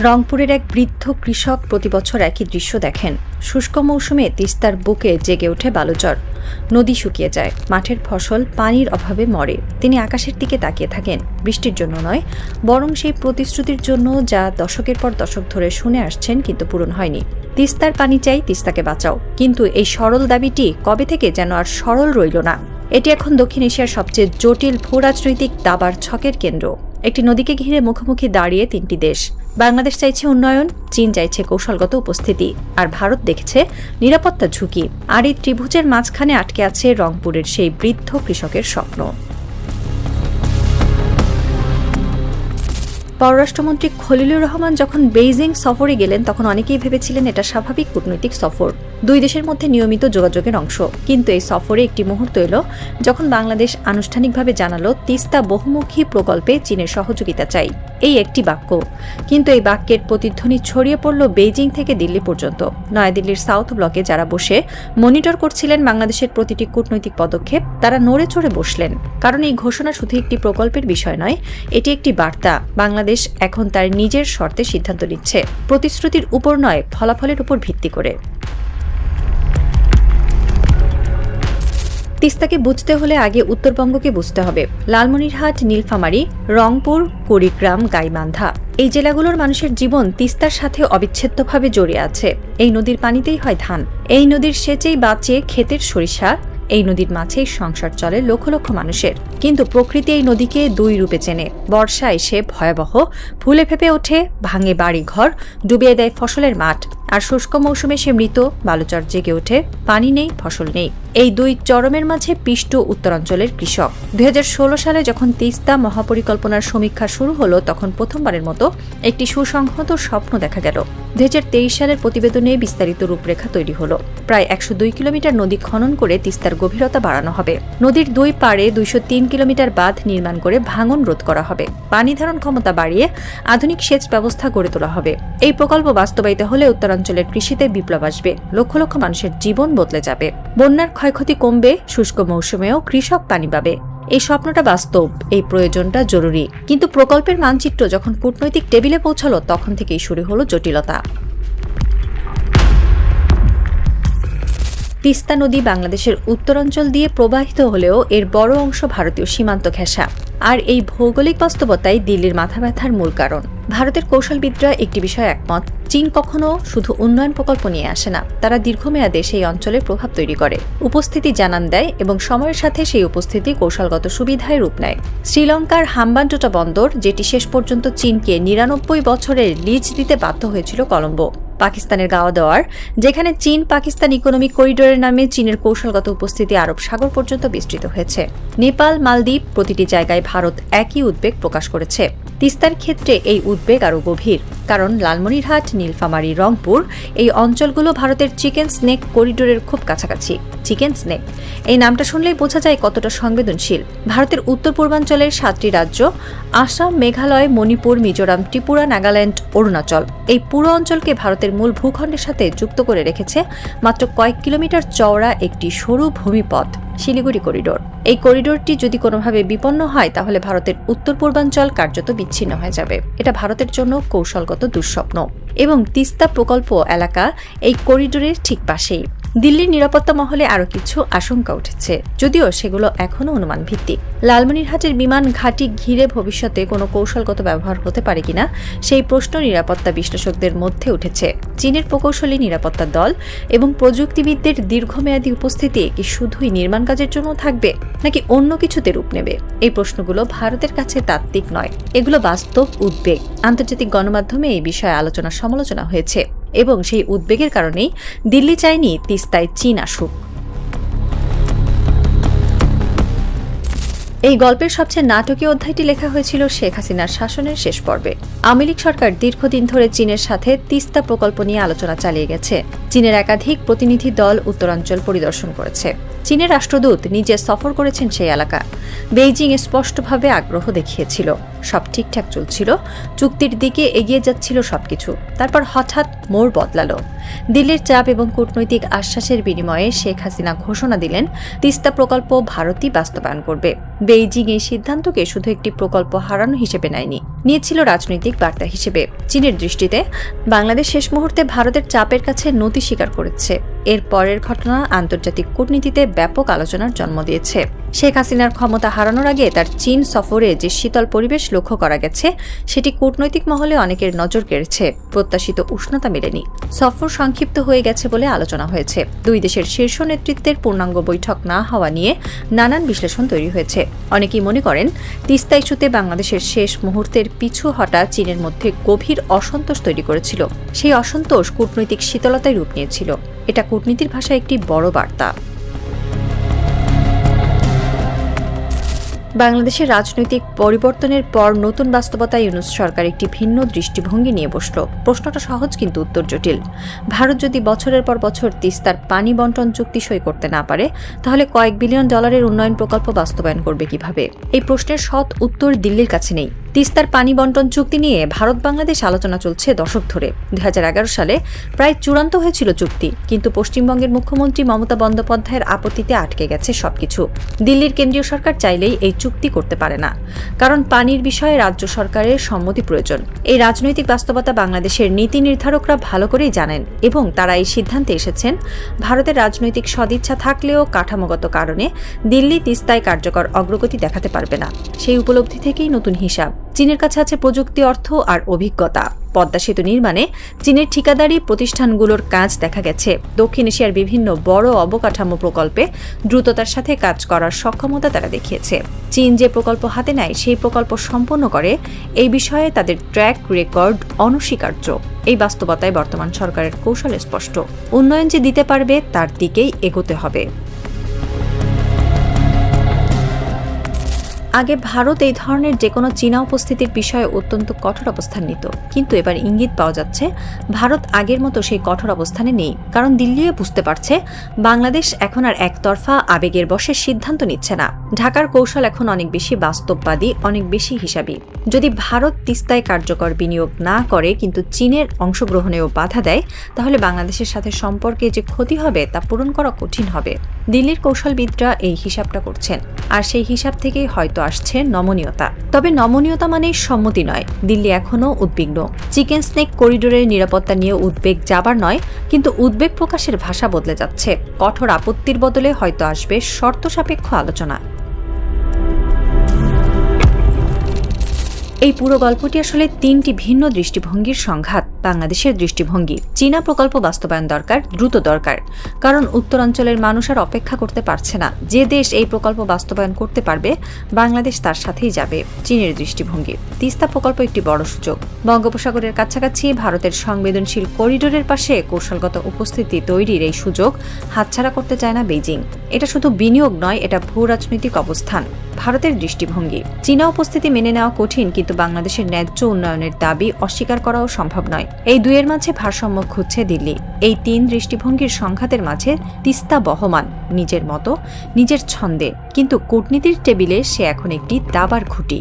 রংপুরের এক বৃদ্ধ কৃষক প্রতিবছর একই দৃশ্য দেখেন। শুষ্ক মৌসুমে তিস্তার বুকে জেগে ওঠে বালুচর। নদী শুকিয়ে যায়, মাঠের ফসল পানির অভাবে মরে। তিনি আকাশের দিকে তাকিয়ে থাকেন, বৃষ্টির জন্য নয়, বরং সেই প্রতিশ্রুতির জন্য যা দশকের পর দশক ধরে শুনে আসছেন কিন্তু পূরণ হয়নি। তিস্তার পানি চাই, তিস্তাকে বাঁচাও। কিন্তু এই সরল দাবিটি কবে থেকে যেন আর সরল রইল না। এটি এখন দক্ষিণ এশিয়ার সবচেয়ে জটিল ভূরাজনৈতিক দাবার ছকের কেন্দ্র। একটি নদীকে ঘিরে মুখোমুখি দাঁড়িয়ে তিনটি দেশ। বাংলাদেশ চাইছে উন্নয়ন, চীন চাইছে কৌশলগত উপস্থিতি, আর ভারত দেখছে নিরাপত্তা ঝুঁকি। আর এই ত্রিভুজের মাঝখানে আটকে আছে রংপুরের সেই বৃদ্ধ কৃষকের স্বপ্ন। পররাষ্ট্রমন্ত্রী খলিলুর রহমান যখন বেইজিং সফরে গেলেন তখন অনেকেই ভেবেছিলেন এটা স্বাভাবিক কূটনৈতিক সফর, দুই দেশের মধ্যে নিয়মিত যোগাযোগের অংশ। কিন্তু এই সফরে একটি মুহূর্ত এলো যখন বাংলাদেশ আনুষ্ঠানিকভাবে জানালো তিস্তা বহুমুখী প্রকল্পে চীনের সহযোগিতা চাই। এই একটি বাক্য, কিন্তু এই বাক্যের প্রতিধ্বনি ছড়িয়ে পড়ল বেইজিং থেকে দিল্লি পর্যন্ত। নয়াদিল্লির সাউথ ব্লকে যারা বসে মনিটর করছিলেন বাংলাদেশের প্রতিটি কূটনৈতিক পদক্ষেপ, তারা নড়ে চড়ে বসলেন। কারণ এই ঘোষণা শুধু একটি প্রকল্পের বিষয় নয়, এটি একটি বার্তা। বাংলাদেশ এখন তার নিজের শর্তে সিদ্ধান্ত নিচ্ছে, প্রতিশ্রুতির উপর নয়, ফলাফলের উপর ভিত্তি করে। তিস্তাকে বুঝতে হলে আগে উত্তরবঙ্গকে বুঝতে হবে। লালমনিরহাট, নীলফামারী, রংপুর, কুড়িগ্রাম, গাইবান্ধা, এই জেলাগুলোর মানুষের জীবন তিস্তার সাথে অবিচ্ছেদ্যভাবে জড়িয়ে আছে। এই নদীর পানিতেই হয় ধান, এই নদীর সেচেই বাঁচে ক্ষেতের সরিষা, এই নদীর মাঝেই সংসার চলে লক্ষ লক্ষ মানুষের। কিন্তু প্রকৃতি এই নদীকে দুই রূপে চেনে। বর্ষা এসে ভয়াবহ, ফুলে ফেপে ওঠে, ভাঙে বাড়ি ঘর, ডুবিয়ে দেয় ফসলের মাঠ। আর শুষ্ক মৌসুমে সে মৃত, বালুচর জেগে ওঠে, পানি নেই, ফসল নেই। এই দুই চরমের মাঝে পিষ্ট উত্তরাঞ্চলের কৃষক। 2016 সালে যখন তিস্তা মহাপরিকল্পনার সমীক্ষা শুরু হলো তখন প্রথমবারের মতো একটি সুসংহত স্বপ্ন দেখা গেল। 2023 সালের প্রতিবেদনে বিস্তারিত রূপরেখা তৈরি হলো। প্রায় 102 কিলোমিটার নদী খনন করে তিস্তার গভীরতা বাড়ানো হবে। নদীর দুই পাড়ে 203 কিলোমিটার বাঁধ নির্মাণ করে ভাঙন রোধ করা হবে। পানি ধারণ ক্ষমতা বাড়িয়ে আধুনিক সেচ ব্যবস্থা গড়ে তোলা হবে। এই প্রকল্প বাস্তবায়িত হলে উত্তরাঞ্চলের কৃষিতে বিপ্লব আসবে, লক্ষ লক্ষ মানুষের জীবন বদলে যাবে। বন্যার ক্ষয়ক্ষতি কমবে, শুষ্ক মৌসুমেও কৃষক পানি পাবে। এই স্বপ্নটা বাস্তব, এই প্রয়োজনটা জরুরি। কিন্তু প্রকল্পের মানচিত্র যখন কূটনৈতিক টেবিলে পৌঁছালো তখন থেকেই শুরু হলো জটিলতা। তিস্তা নদী বাংলাদেশের উত্তরাঞ্চল দিয়ে প্রবাহিত হলেও এর বড় অংশ ভারতীয় সীমান্ত ঘেঁষা। আর এই ভৌগোলিক বাস্তবতাই দিল্লির মাথা ব্যথার মূল কারণ। ভারতের কৌশলবিদরা একটি বিষয়ে একমত, চীন কখনো শুধু উন্নয়ন প্রকল্প নিয়ে আসে না, তারা দীর্ঘমেয়াদে সেই অঞ্চলের প্রভাব তৈরি করে, উপস্থিতি জানান দেয় এবং সময়ের সাথে সেই উপস্থিতি কৌশলগত সুবিধায় রূপ নেয়। শ্রীলঙ্কার হাম্বানটোটা বন্দর, যেটি শেষ পর্যন্ত চীনকে 99 বছরের লিজ দিতে বাধ্য হয়েছিল কলম্বো। পাকিস্তানের গাওয়া-দেওয়ার, যেখানে চীন পাকিস্তান ইকোনমিক করিডোরের নামে চীনের কৌশলগত উপস্থিতি আরব সাগর পর্যন্ত বিস্তৃত হয়েছে। নেপাল, মালদ্বীপ, প্রতিটি জায়গায় ভারত একই উদ্বেগ প্রকাশ করেছে। তিস্তার ক্ষেত্রে এই উদ্বেগ আরও গভীর, কারণ লালমনিরহাট, নীলফামারী, রংপুর, এই অঞ্চলগুলো ভারতের চিকেন স্নেক করিডোরের খুব কাছাকাছি। চিকেন স্নেক, এই নামটা শুনলেই বোঝা যায় কতটা সংবেদনশীল। ভারতের উত্তর পূর্বাঞ্চলের 7টি রাজ্য, আসাম, মেঘালয়, মণিপুর, মিজোরাম, ত্রিপুরা, নাগাল্যান্ড, অরুণাচল, এই পুরো অঞ্চলকে ভারতের মূল ভূখণ্ডের সাথে যুক্ত করে রেখেছে মাত্র কয়েক কিলোমিটার চওড়া একটি সরু ভূমিপথ, শিলিগুড়ি করিডোর। এই করিডোরটি যদি কোনোভাবে বিপন্ন হয় তাহলে ভারতের উত্তর পূর্বাঞ্চল কার্যত বিচ্ছিন্ন হয়ে যাবে। এটা ভারতের জন্য কৌশলগত দুঃস্বপ্ন। এবং তিস্তা প্রকল্প এলাকা এই করিডোরের ঠিক পাশেই। দিল্লির নিরাপত্তা মহলে আরও কিছু আশঙ্কা উঠেছে, যদিও সেগুলো এখনও অনুমান ভিত্তিক। লালমনিরহাটের বিমান ঘাঁটি ঘিরে ভবিষ্যতে কোনো কৌশলগত ব্যবহার হতে পারে কিনা সেই প্রশ্ন নিরাপত্তা বিশ্লেষকদের মধ্যে উঠেছে। চীনের প্রকৌশলী নিরাপত্তা দল এবং প্রযুক্তিবিদদের দীর্ঘমেয়াদী উপস্থিতি কি শুধুই নির্মাণ কাজের জন্য থাকবে নাকি অন্য কিছুতে রূপ নেবে? এই প্রশ্নগুলো ভারতের কাছে তাত্ত্বিক নয়, এগুলো বাস্তব উদ্বেগ। আন্তর্জাতিক গণমাধ্যমে এই বিষয়ে আলোচনা সমালোচনা হয়েছে এবং সেই উদ্বেগের কারণেই দিল্লি চায়নি তিস্তায় চীন আসুক। এই গল্পের সবচেয়ে নাটকীয় অধ্যায়টি লেখা হয়েছিল শেখ হাসিনার শাসনের শেষ পর্বে। আওয়ামী লীগ সরকার দীর্ঘদিন ধরে চীনের সাথে তিস্তা প্রকল্প নিয়ে আলোচনা চালিয়ে গেছে। চীনের একাধিক প্রতিনিধি দল উত্তরাঞ্চল পরিদর্শন করেছে। চীনের রাষ্ট্রদূত নিজে সফর করেছেন সেই এলাকা। বেইজিং স্পষ্টভাবে আগ্রহ দেখিয়েছিল। সব ঠিকঠাক চলছিল, চুক্তির দিকে এগিয়ে যাচ্ছিল সবকিছু। তারপর হঠাৎ মোড় বদলালো। দিল্লির চাপ এবং কূটনৈতিক আশ্বাসের বিনিময়ে শেখ হাসিনা ঘোষণা দিলেন তিস্তা প্রকল্প ভারতই বাস্তবায়ন করবে। বেইজিং এই সিদ্ধান্তকে শুধু একটি প্রকল্প হারানো হিসেবে নেয়নি, নিয়েছিল রাজনৈতিক বার্তা হিসেবে। চীনের দৃষ্টিতে বাংলাদেশ শেষ মুহূর্তে ভারতের চাপের কাছে নতি স্বীকার করেছে। এর পরের ঘটনা আন্তর্জাতিক কূটনীতিতে ব্যাপক আলোচনার জন্ম দিয়েছে। শেখ হাসিনার ক্ষমতা হারানোর আগে তার চীন সফরে যে শীতল পরিবেশ লক্ষ্য করা গেছে, সেটি কূটনৈতিক মহলে অনেকের নজর কেড়েছে। প্রত্যাশিত উষ্ণতা মেলেনি, সফর সংক্ষিপ্ত হয়ে গেছে বলে আলোচনা হয়েছে। দুই দেশের শীর্ষ নেতৃত্বের পূর্ণাঙ্গ বৈঠক না হওয়া নিয়ে নানান বিশ্লেষণ তৈরি হয়েছে। অনেকেই মনে করেন তিস্তা ইস্যুতে বাংলাদেশের শেষ মুহূর্তের পিছু হটা চীনের মধ্যে গভীর অসন্তোষ তৈরি করেছিল। সেই অসন্তোষ কূটনৈতিক শীতলতায় রূপ নিয়েছিল। এটা কূটনীতির ভাষায় একটি বড় বার্তা। বাংলাদেশের রাজনৈতিক পরিবর্তনের পর নতুন বাস্তবতায় ইউনূস সরকার একটি ভিন্ন দৃষ্টিভঙ্গি নিয়ে বসল। প্রশ্নটা সহজ কিন্তু উত্তর জটিল। ভারত যদি বছরের পর বছর তিস্তার পানি বন্টন চুক্তি সই করতে না পারে, তাহলে কয়েক বিলিয়ন ডলারের উন্নয়ন প্রকল্প বাস্তবায়ন করবে কিভাবে? এই প্রশ্নের সৎ উত্তর দিল্লির কাছে নেই। তিস্তার পানি বন্টন চুক্তি নিয়ে ভারত বাংলাদেশ আলোচনা চলছে দশক ধরে। 2011 সালে প্রায় চূড়ান্ত হয়েছিল চুক্তি, কিন্তু পশ্চিমবঙ্গের মুখ্যমন্ত্রী মমতা বন্দ্যোপাধ্যায়ের আপত্তিতে আটকে গেছে সবকিছু। দিল্লির কেন্দ্রীয় সরকার চাইলেই এই চুক্তি করতে পারে না, কারণ পানির বিষয়ে রাজ্য সরকারের সম্মতি প্রয়োজন। এই রাজনৈতিক বাস্তবতা বাংলাদেশের নীতি নির্ধারকরা ভালো করেই জানেন এবং তারা এই সিদ্ধান্তে এসেছেন। ভারতের রাজনৈতিক সদিচ্ছা থাকলেও কাঠামোগত কারণে দিল্লি তিস্তায় কার্যকর অগ্রগতি দেখাতে পারবে না। সেই উপলব্ধি থেকেই নতুন হিসাব। চীনের কাছে আছে প্রযুক্তি, অর্থ আর অভিজ্ঞতা। পদ্মা সেতু নির্মাণে চীনের ঠিকাদারি প্রতিষ্ঠানগুলোর কাজ দেখা গেছে। দক্ষিণ এশিয়ার বিভিন্ন বড় অবকাঠামো প্রকল্পে দ্রুততার সাথে কাজ করার সক্ষমতা তারা দেখিয়েছে। চীন যে প্রকল্প হাতে নেয় সেই প্রকল্প সম্পন্ন করে, এই বিষয়ে তাদের ট্র্যাক রেকর্ড অনস্বীকার্য। এই বাস্তবতায় বর্তমান সরকারের কৌশল স্পষ্ট। উন্নয়ন যে দিতে পারবে তার দিকেই এগোতে হবে। আগে ভারত এই ধরনের যে কোনো চীনা উপস্থিতির বিষয়ে অত্যন্ত কঠোর অবস্থান নিত, কিন্তু এবার ইঙ্গিত পাওয়া যাচ্ছে ভারত আগের মতো সেই কঠোর অবস্থানে নেই। কারণ দিল্লিও বুঝতে পারছে বাংলাদেশ এখন আর একতরফা আবেগের বশে সিদ্ধান্ত নিচ্ছে না। ঢাকার কৌশল এখন অনেক বেশি বাস্তববাদী, অনেক বেশি হিসাবী। যদি ভারত তিস্তায় কার্যকর বিনিয়োগ না করে কিন্তু চীনের অংশগ্রহণেও বাধা দেয়, তাহলে বাংলাদেশের সাথে সম্পর্কে যে ক্ষতি হবে তা পূরণ করা কঠিন হবে। দিল্লির কৌশলবিদরা এই হিসাবটা করছেন, আর সেই হিসাব থেকেই হয়তো আসছে নমনীয়তা। তবে নমনীয়তা মানেই সম্মতি নয়। দিল্লি এখনও উদ্বিগ্ন। চিকেন স্নেক করিডোরের নিরাপত্তা নিয়ে উদ্বেগ যাবার নয়, কিন্তু উদ্বেগ প্রকাশের ভাষা বদলে যাচ্ছে। কঠোর আপত্তির বদলে হয়তো আসবে শর্ত সাপেক্ষ আলোচনা। এই পুরো গল্পটি আসলে তিনটি ভিন্ন দৃষ্টিভঙ্গির সংঘাত। বাংলাদেশের দৃষ্টিভঙ্গি, চীনা প্রকল্প বাস্তবায়ন দরকার, দ্রুত দরকার, কারণ উত্তরাঞ্চলের মানুষ আর অপেক্ষা করতে পারছে না। যে দেশ এই প্রকল্প বাস্তবায়ন করতে পারবে বাংলাদেশ তার সাথেই যাবে। চীনের দৃষ্টিভঙ্গি, তিস্তা প্রকল্প একটি বড় সুযোগ। বঙ্গোপসাগরের কাছাকাছি ভারতের সংবেদনশীল করিডোরের পাশে কৌশলগত উপস্থিতি তৈরির এই সুযোগ হাতছাড়া করতে চায় না বেইজিং। এটা শুধু বিনিয়োগ নয়, এটা ভূ রাজনৈতিক অবস্থান। ভারতের দৃষ্টিভঙ্গি, চীনা উপস্থিতি মেনে নেওয়া কঠিন, কিন্তু বাংলাদেশের ন্যায্য উন্নয়নের দাবি অস্বীকার করাও সম্ভব নয়। এই দুয়ের মাঝে ভারসাম্য খুঁজছে দিল্লি। এই তিন দৃষ্টিভঙ্গির সংঘাতের মাঝে তিস্তা বহমান, নিজের মতো, নিজের ছন্দে, কিন্তু কূটনীতির টেবিলে সে এখন একটি দাবার খুঁটি।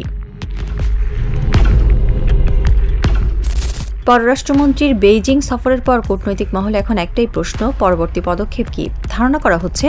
পররাষ্ট্রমন্ত্রীর বেইজিং সফরের পর কূটনৈতিক মহলে এখন একটাই প্রশ্ন, পরবর্তী পদক্ষেপ কি? ধারণা করা হচ্ছে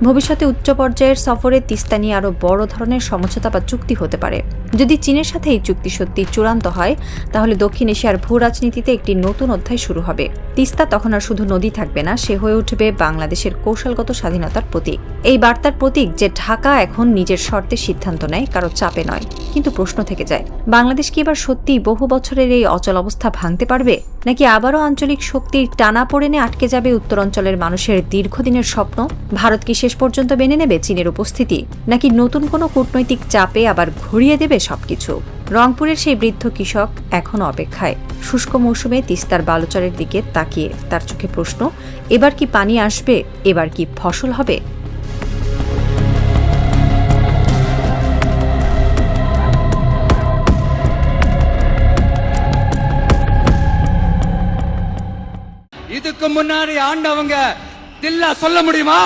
ভবিষ্যতে উচ্চ পর্যায়ের সফরে তিস্তা নিয়ে আরও বড় ধরনের সমঝোতা বা চুক্তি হতে পারে। যদি চীনের সাথে এই চুক্তি সত্যি চূড়ান্ত হয়, তাহলে দক্ষিণ এশিয়ার ভূ রাজনীতিতে একটি নতুন অধ্যায় শুরু হবে। তিস্তা তখন আর শুধু নদী থাকবে না, সে হয়ে উঠবে বাংলাদেশের কৌশলগত স্বাধীনতার প্রতীক। এই বার্তার প্রতীক যে ঢাকা এখন নিজের শর্তে সিদ্ধান্ত নেয়, কারো চাপে নয়। কিন্তু প্রশ্ন থেকে যায়, বাংলাদেশ কি এবার সত্যিই বহু বছরের এই অচল অবস্থা ভাঙতে পারবে, নাকি আবারও আঞ্চলিক শক্তির টানাপোড়েনে আটকে যাবে উত্তরাঞ্চলের মানুষের দীর্ঘদিনের স্বপ্ন? ভারত কি শেষ পর্যন্ত মেনে নেবে চীনের উপস্থিতি, নাকি নতুন কোনো কূটনৈতিক চাপে আবার ঘুরিয়ে দেবে সবকিছু? রংপুরের সেই বৃদ্ধ কৃষক এখনো অপেক্ষায়। শুষ্ক মৌসুমে তিস্তার বালুচরের দিকে তাকিয়ে তার চোখে প্রশ্ন, এবার কি পানি আসবে, এবার কি ফসল হবে? இதுக்கு முன்னாடி ஆண்டவங்க தில்லா சொல்ல முடியுமா?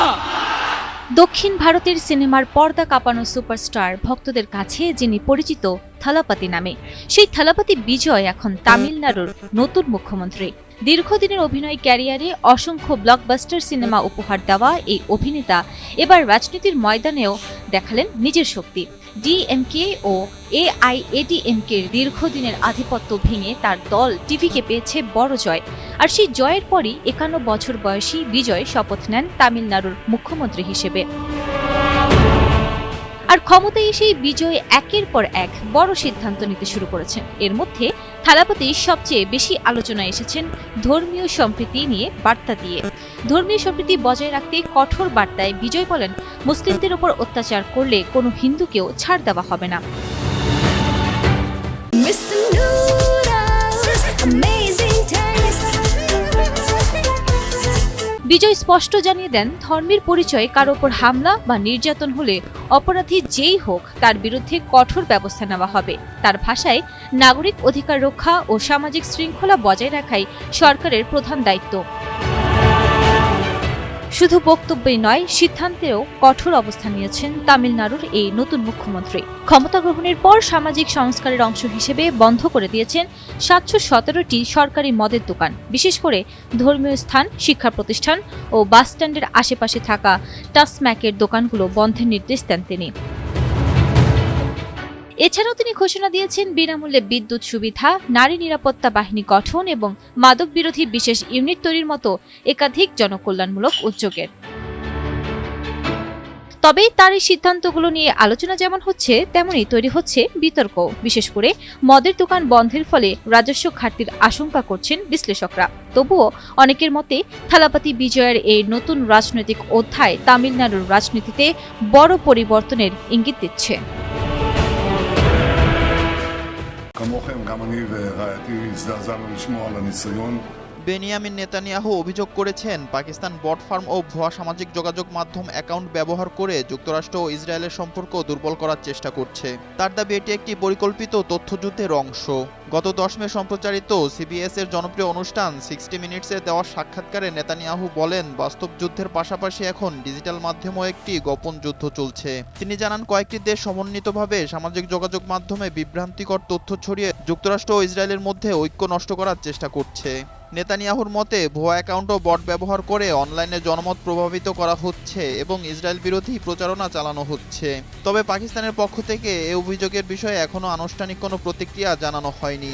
দক্ষিণ ভারতের সিনেমার পর্দা কাঁপানো সুপারস্টার ভক্তদের কাছে যিনি পরিচিত থালাপতি নামে, সেই থালাপতি বিজয় এখন তামিলনাড়ুর নতুন মুখ্যমন্ত্রী। দীর্ঘদিনের অভিনয় ক্যারিয়ারে অসংখ্য ব্লকবাস্টার সিনেমা উপহার দেওয়া এই অভিনেতা এবার রাজনীতির ময়দানেও দেখালেন নিজের শক্তি। ডিএমকে ও এআইএডিএমকের দীর্ঘদিনের আধিপত্য ভেঙে তার দল টিভিকে পেয়েছে বড় জয়। আর সেই জয়ের পরই 51 বছর বয়সী বিজয় শপথ নেন তামিলনাড়ুর মুখ্যমন্ত্রী হিসেবে। আর ক্ষমতায় এসেই বিজয় একের পর এক বড় সিদ্ধান্ত নিতে শুরু করেছেন। এর মধ্যে থালাপতি সবচেয়ে বেশি আলোচনায় এসেছেন ধর্মীয় সম্প্রীতি নিয়ে বার্তা দিয়ে। ধর্মীয় সম্প্রীতি বজায় রাখতে কঠোর বার্তায় বিজয় বলেন, মুসলিমদের উপর অত্যাচার করলে কোনো হিন্দুকেও ছাড় দেওয়া হবে না। বিজয় স্পষ্ট জানিয়ে দেন, ধর্মের পরিচয়ে কারো ওপর হামলা বা নির্যাতন হলে অপরাধী যেই হোক তার বিরুদ্ধে কঠোর ব্যবস্থা নেওয়া হবে। তার ভাষায়, নাগরিক অধিকার রক্ষা ও সামাজিক শৃঙ্খলা বজায় রাখাই সরকারের প্রধান দায়িত্ব। শুধু বক্তব্যই নয়, সিদ্ধান্তেও কঠোর অবস্থান নিয়েছেন তামিলনাড়ুর এই নতুন মুখ্যমন্ত্রী। ক্ষমতা গ্রহণের পর সামাজিক সংস্কারের অংশ হিসেবে বন্ধ করে দিয়েছেন 717টি সরকারি মদের দোকান। বিশেষ করে ধর্মীয় স্থান, শিক্ষা প্রতিষ্ঠান ও বাসস্ট্যান্ডের আশেপাশে থাকা টাসম্যাকের দোকানগুলো বন্ধের নির্দেশ দেন তিনি। এছাড়াও তিনি ঘোষণা দিয়েছেন বিনামূল্যে বিদ্যুৎ সুবিধা, নারী নিরাপত্তা বাহিনী গঠন এবং মাদক বিরোধী বিশেষ ইউনিট তৈরির মতো একাধিক জনকল্যাণমূলক উদ্যোগের। তবে তার এই সিদ্ধান্তগুলো নিয়ে আলোচনা যেমন হচ্ছে, তেমনি তৈরি হচ্ছে বিতর্ক। বিশেষ করে মদের দোকান বন্ধের ফলে রাজস্ব ঘাটতির আশঙ্কা করছেন বিশ্লেষকরা। তবুও অনেকের মতে থালাপতি বিজয়ের এই নতুন রাজনৈতিক অধ্যায় তামিলনাড়ুর রাজনীতিতে বড় পরিবর্তনের ইঙ্গিত দিচ্ছে। כמוכם, גם אני ורעייתי הזדעזענו לשמוע על הניסיון. বেনিয়ামিন নেতানিয়াহু অভিযোগ করেছেন, পাকিস্তান বট ফার্ম ও ভুয়া সামাজিক যোগাযোগ মাধ্যম অ্যাকাউন্ট ব্যবহার করে যুক্তরাষ্ট্র ও ইসরায়েলের সম্পর্ক দুর্বল করার চেষ্টা করছে। তার দাবি এটি একটি পরিকল্পিত তথ্যযুদ্ধের অংশ। গত 10 মে সম্প্রচারিত সিবিএস এর জনপ্রিয় অনুষ্ঠান 60 মিনিটসে দেওয়া সাক্ষাৎকারে নেতানিয়াহু বলেন, বাস্তব যুদ্ধের পাশাপাশি এখন ডিজিটাল মাধ্যমেও একটি গোপন যুদ্ধ চলছে। তিনি জানান, কয়েকটি দেশ সমন্বিতভাবে সামাজিক যোগাযোগ মাধ্যমে বিভ্রান্তিকর তথ্য ছড়িয়ে যুক্তরাষ্ট্র ও ইসরায়েলের মধ্যে ঐক্য নষ্ট করার চেষ্টা করছে। নেতানিয়াহুর মতে, ভুয়া অ্যাকাউন্ট ও বট ব্যবহার করে অনলাইনে জনমত প্রভাবিত করা হচ্ছে এবং ইসরায়েল বিরোধী প্রচারণা চালানো হচ্ছে। তবে পাকিস্তানের পক্ষ থেকে এই অভিযোগের বিষয়ে এখনও আনুষ্ঠানিক কোনো প্রতিক্রিয়া জানানো হয়নি।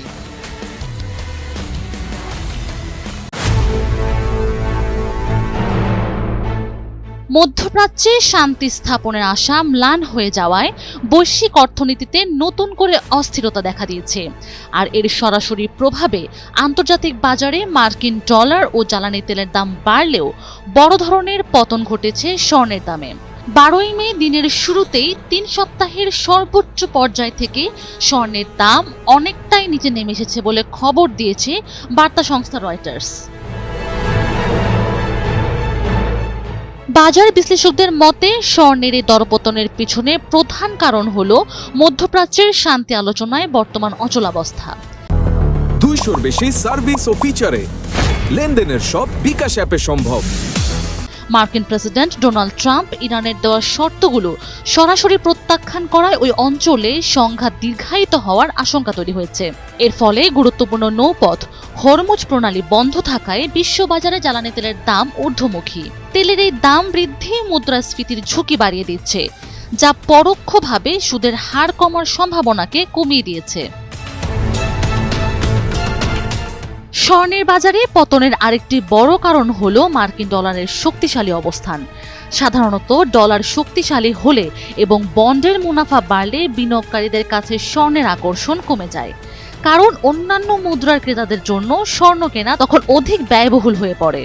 মধ্যপ্রাচ্যে শান্তি স্থাপনের আশা ম্লান হয়ে যাওয়ায় বৈশ্বিক অর্থনীতিতে নতুন করে অস্থিরতা দেখা দিয়েছে। আর এর সরাসরি প্রভাবে আন্তর্জাতিক বাজারে মার্কিন ডলার ও জ্বালানি তেলের দাম বাড়লেও বড় ধরনের পতন ঘটেছে স্বর্ণের দামে। 12ই মে দিনের শুরুতেই 3 সপ্তাহের সর্বোচ্চ পর্যায় থেকে স্বর্ণের দাম অনেকটাই নিচে নেমে এসেছে বলে খবর দিয়েছে বার্তা সংস্থা রয়টার্স। বাজার বিশ্লেষকদের মতে, স্বর্ণের এই দরপতনের পিছনে প্রধান কারণ হলো মধ্যপ্রাচ্যের শান্তি আলোচনায় বর্তমান অচলাবস্থা। 200-র বেশি সার্ভিস ও ফিচারে লেনদেনের সব বিকাশ অ্যাপে সম্ভব। মার্কিন প্রেসিডেন্ট ডোনাল্ড ট্রাম্প ইরানের দেওয়া শর্তগুলো সরাসরি প্রত্যাখ্যান করায় ওই অঞ্চলে সংঘাত দীর্ঘায়িত হওয়ার আশঙ্কা তৈরি হয়েছে। এর ফলে গুরুত্বপূর্ণ নৌপথ হরমুজ প্রণালী বন্ধ থাকায় বিশ্ববাজারে জ্বালানি তেলের দাম ঊর্ধ্বমুখী। তেলের এই দাম বৃদ্ধি মুদ্রাস্ফীতির ঝুঁকি বাড়িয়ে দিচ্ছে, যা পরোক্ষভাবে সুদের হার কমার সম্ভাবনাকে কমিয়ে দিয়েছে। স্বর্ণের বাজারে পতনের আরেকটি বড় কারণ হলো মার্কিন ডলারের শক্তিশালী অবস্থান। সাধারণত ডলার শক্তিশালী হলে এবং বন্ডের মুনাফা বাড়লে বিনিয়োগকারীদের কাছে স্বর্ণের আকর্ষণ কমে যায়, কারণ অন্যান্য মুদ্রার ক্রেতাদের জন্য স্বর্ণ কেনা তখন অধিক ব্যয়বহুল হয়ে পড়ে।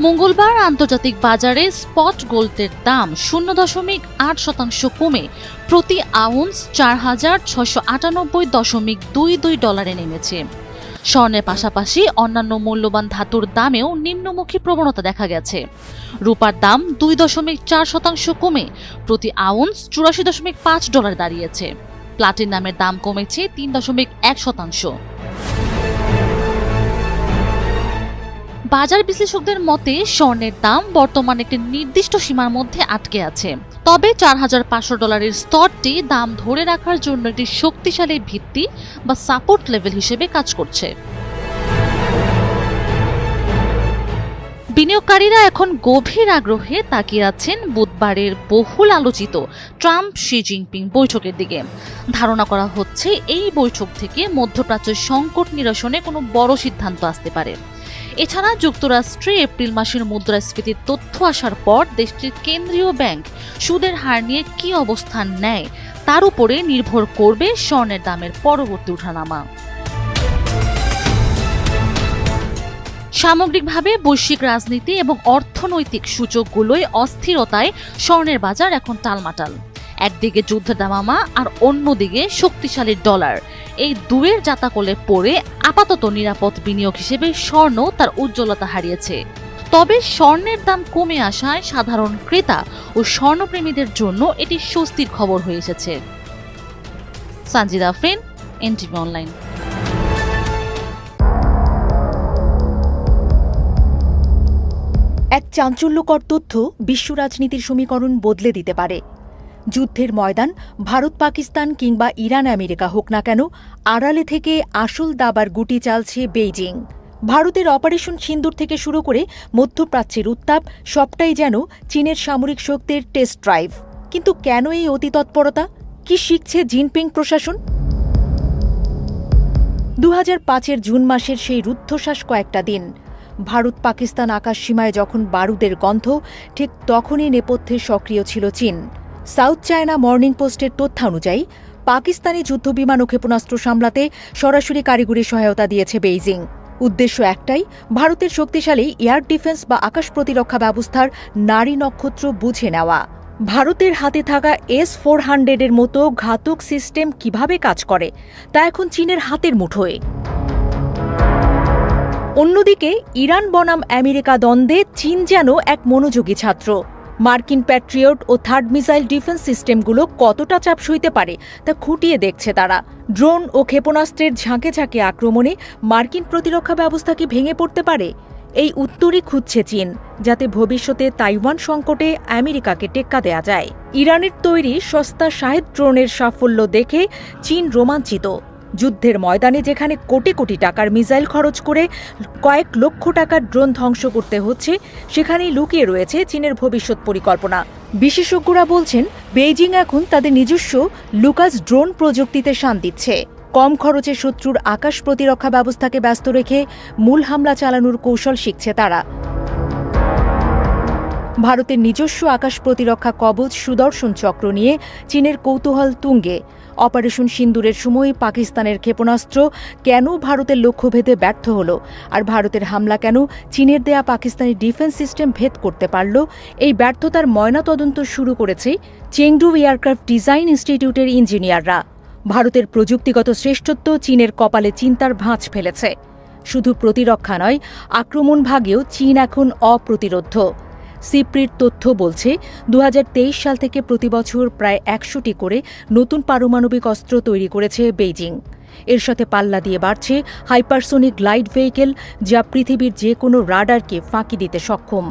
মঙ্গলবার আন্তর্জাতিক বাজারে স্পট গোল্ডের দাম 0.8% কমে প্রতি আউন্স 4,698.22 ডলারে নেমেছে। স্বর্ণের পাশাপাশি অন্যান্য মূল্যবান ধাতুর দামেও নিম্নমুখী প্রবণতা দেখা গেছে। রূপার দাম 2.4% কমে প্রতি আউন্স 84.5 ডলার দাঁড়িয়েছে। প্লাটিনামের দাম কমেছে 3.1%। বাজার বিশ্লেষকদের মতে স্বর্ণের দাম বর্তমানে একটি নির্দিষ্ট সীমার মধ্যে আটকে আছে, তবে $4,500 স্তরটি দাম ধরে রাখার জন্য একটি শক্তিশালী ভিত্তি বা সাপোর্ট লেভেল হিসেবে কাজ করছে। বিনিয়োগকারীরা এখন গভীর আগ্রহে তাকিয়ে আছেন বুধবারের বহুল আলোচিত ট্রাম্প শি জিনপিং বৈঠকের দিকে। ধারণা করা হচ্ছে এই বৈঠক থেকে মধ্যপ্রাচ্যের সংকট নিরসনে কোনো বড় সিদ্ধান্ত আসতে পারে। এছাড়া যুক্তরাষ্ট্রে এপ্রিল মাসের মুদ্রাস্ফীতির তথ্য আসার পর দেশটির কেন্দ্রীয় ব্যাংক সুদের হার নিয়ে কী অবস্থান নেয় তার উপরে নির্ভর করবে স্বর্ণের দামের পরবর্তী ওঠানামা। সামগ্রিকভাবে বৈশ্বিক রাজনীতি এবং অর্থনৈতিক সূচকগুলোই অস্থিরতায় স্বর্ণের বাজার এখন টালমাটাল। একদিকে যুদ্ধের দামামা আর অন্যদিকে শক্তিশালী ডলার, এই দুয়ের জাতাকলে পড়ে আপাতত নিরাপদ বিনিয়োগ হিসেবে স্বর্ণ তার উজ্জ্বলতা হারিয়েছে। তবে স্বর্ণের দাম কমে আসায় সাধারণ ক্রেতা ও স্বর্ণপ্রেমীদের জন্য এটি স্বস্তির খবর হয়ে এসেছে। Sanjida Afrin, NTV online. এক চাঞ্চল্যকর তথ্য বিশ্ব রাজনীতির সমীকরণ বদলে দিতে পারে। যুদ্ধের ময়দান ভারত পাকিস্তান কিংবা ইরান আমেরিকা হোক না কেন, আড়ালে থেকে আসল দাবার গুটি চালছে বেইজিং। ভারতের অপারেশন সিন্দুর থেকে শুরু করে মধ্যপ্রাচ্যের উত্তাপ সবটাই যেন চীনের সামরিক শক্তির টেস্ট ড্রাইভ। কিন্তু কেন এই অতিতৎপরতা? কি শিখছে জিনপিং প্রশাসন? 2005 জুন মাসের সেই রুদ্ধশ্বাস কয়েকটা দিন, ভারত পাকিস্তান আকাশসীমায় যখন বারুদের গন্ধ, ঠিক তখনই নেপথ্যে সক্রিয় ছিল চীন। সাউথ চায়না মর্নিং পোস্টের তথ্যানুযায়ী পাকিস্তানি যুদ্ধবিমান ও ক্ষেপণাস্ত্র সামলাতে সরাসরি কারিগরি সহায়তা দিয়েছে বেইজিং। উদ্দেশ্য একটাই, ভারতের শক্তিশালী এয়ার ডিফেন্স বা আকাশ প্রতিরক্ষা ব্যবস্থার নারী নক্ষত্র বুঝে নেওয়া। ভারতের হাতে থাকা S-400 মতো ঘাতক সিস্টেম কিভাবে কাজ করে তা এখন চীনের হাতের মুঠোয়। অন্যদিকে ইরান বনাম আমেরিকা দ্বন্দ্বে চীন যেন এক মনোযোগী ছাত্র। মার্কিন প্যাট্রিয়ট ও থার্ড মিসাইল ডিফেন্স সিস্টেমগুলো কতটা চাপ সইতে পারে তা খুঁটিয়ে দেখছে তারা। ড্রোন ও ক্ষেপণাস্ত্রের ঝাঁকে ঝাঁকে আক্রমণে মার্কিন প্রতিরক্ষা ব্যবস্থা কি ভেঙে পড়তে পারে? এই উত্তরই খুঁজছে চীন, যাতে ভবিষ্যতে তাইওয়ান সংকটে আমেরিকাকে টেক্কা দেয়া যায়। ইরানের তৈরি সস্তা শাহেদ ড্রোনের সাফল্য দেখে চীন রোমাঞ্চিত। যুদ্ধের ময়দানে যেখানে কোটি কোটি টাকার মিসাইল খরচ করে কয়েক লক্ষ টাকার ড্রোন ধ্বংস করতে হচ্ছে, সেখানেই লুকিয়ে রয়েছে চীনের ভবিষ্যৎ পরিকল্পনা। বিশেষজ্ঞরা বলছেন, বেইজিং এখন তাদের নিজস্ব লুকাস ড্রোন প্রযুক্তিতে শান দিচ্ছে। কম খরচে শত্রুর আকাশ প্রতিরক্ষা ব্যবস্থাকে ব্যস্ত রেখে মূল হামলা চালানোর কৌশল শিখছে তারা। ভারতের নিজস্ব আকাশ প্রতিরক্ষা কবচ সুদর্শন চক্র নিয়ে চীনের কৌতূহল তুঙ্গে। অপারেশন সিন্দুরের সময় পাকিস্তানের ক্ষেপণাস্ত্র কেন ভারতের লক্ষ্যভেদে ব্যর্থ হল, আর ভারতের হামলা কেন চীনের দেয়া পাকিস্তানি ডিফেন্স সিস্টেম ভেদ করতে পারল, এই ব্যর্থতার ময়নাতদন্ত শুরু করেছে চেংডু এয়ারক্রাফট ডিজাইন ইনস্টিটিউটের ইঞ্জিনিয়াররা। ভারতের প্রযুক্তিগত শ্রেষ্ঠত্ব চীনের কপালে চিন্তার ভাঁজ ফেলেছে। শুধু প্রতিরক্ষা নয়, আক্রমণ ভাগেও চীন এখন অপ্রতিরোধ্য। সিপ্রির তথ্য বলছে 2023 সাল থেকে প্রতিবছর প্রায় 100টি করে নতুন পারমাণবিক অস্ত্র তৈরি করেছে বেইজিং। এর সাথে পাল্লা দিয়ে বাড়ছে হাইপারসোনিক গ্লাইড ভেহিকেল, যা পৃথিবীর যে কোনো রাডারকে ফাঁকি দিতে সক্ষম।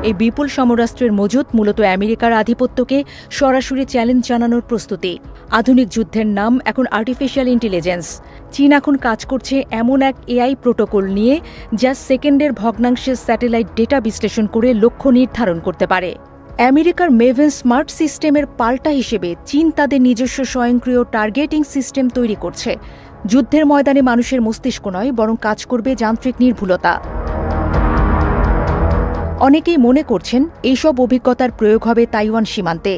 এই বিপুল সমরাস্ত্রের মজুত মূলত আমেরিকার আধিপত্যকে সরাসরি চ্যালেঞ্জ জানানোর প্রস্তুতি। আধুনিক যুদ্ধের নাম এখন আর্টিফিশিয়াল ইন্টেলিজেন্স। চীন এখন কাজ করছে এমন এক এআই প্রোটোকল নিয়ে, যা সেকেন্ডের ভগ্নাংশের স্যাটেলাইট ডেটা বিশ্লেষণ করে লক্ষ্য নির্ধারণ করতে পারে। আমেরিকার মেভেন স্মার্ট সিস্টেমের পাল্টা হিসেবে চীন তাদের নিজস্ব স্বয়ংক্রিয় টার্গেটিং সিস্টেম তৈরি করছে। যুদ্ধের ময়দানে মানুষের মস্তিষ্ক নয়, বরং কাজ করবে যান্ত্রিক নির্ভুলতা। অনেকেই মনে করছেন এইসব অভিজ্ঞতার প্রয়োগ হবে তাইওয়ান সীমান্তে।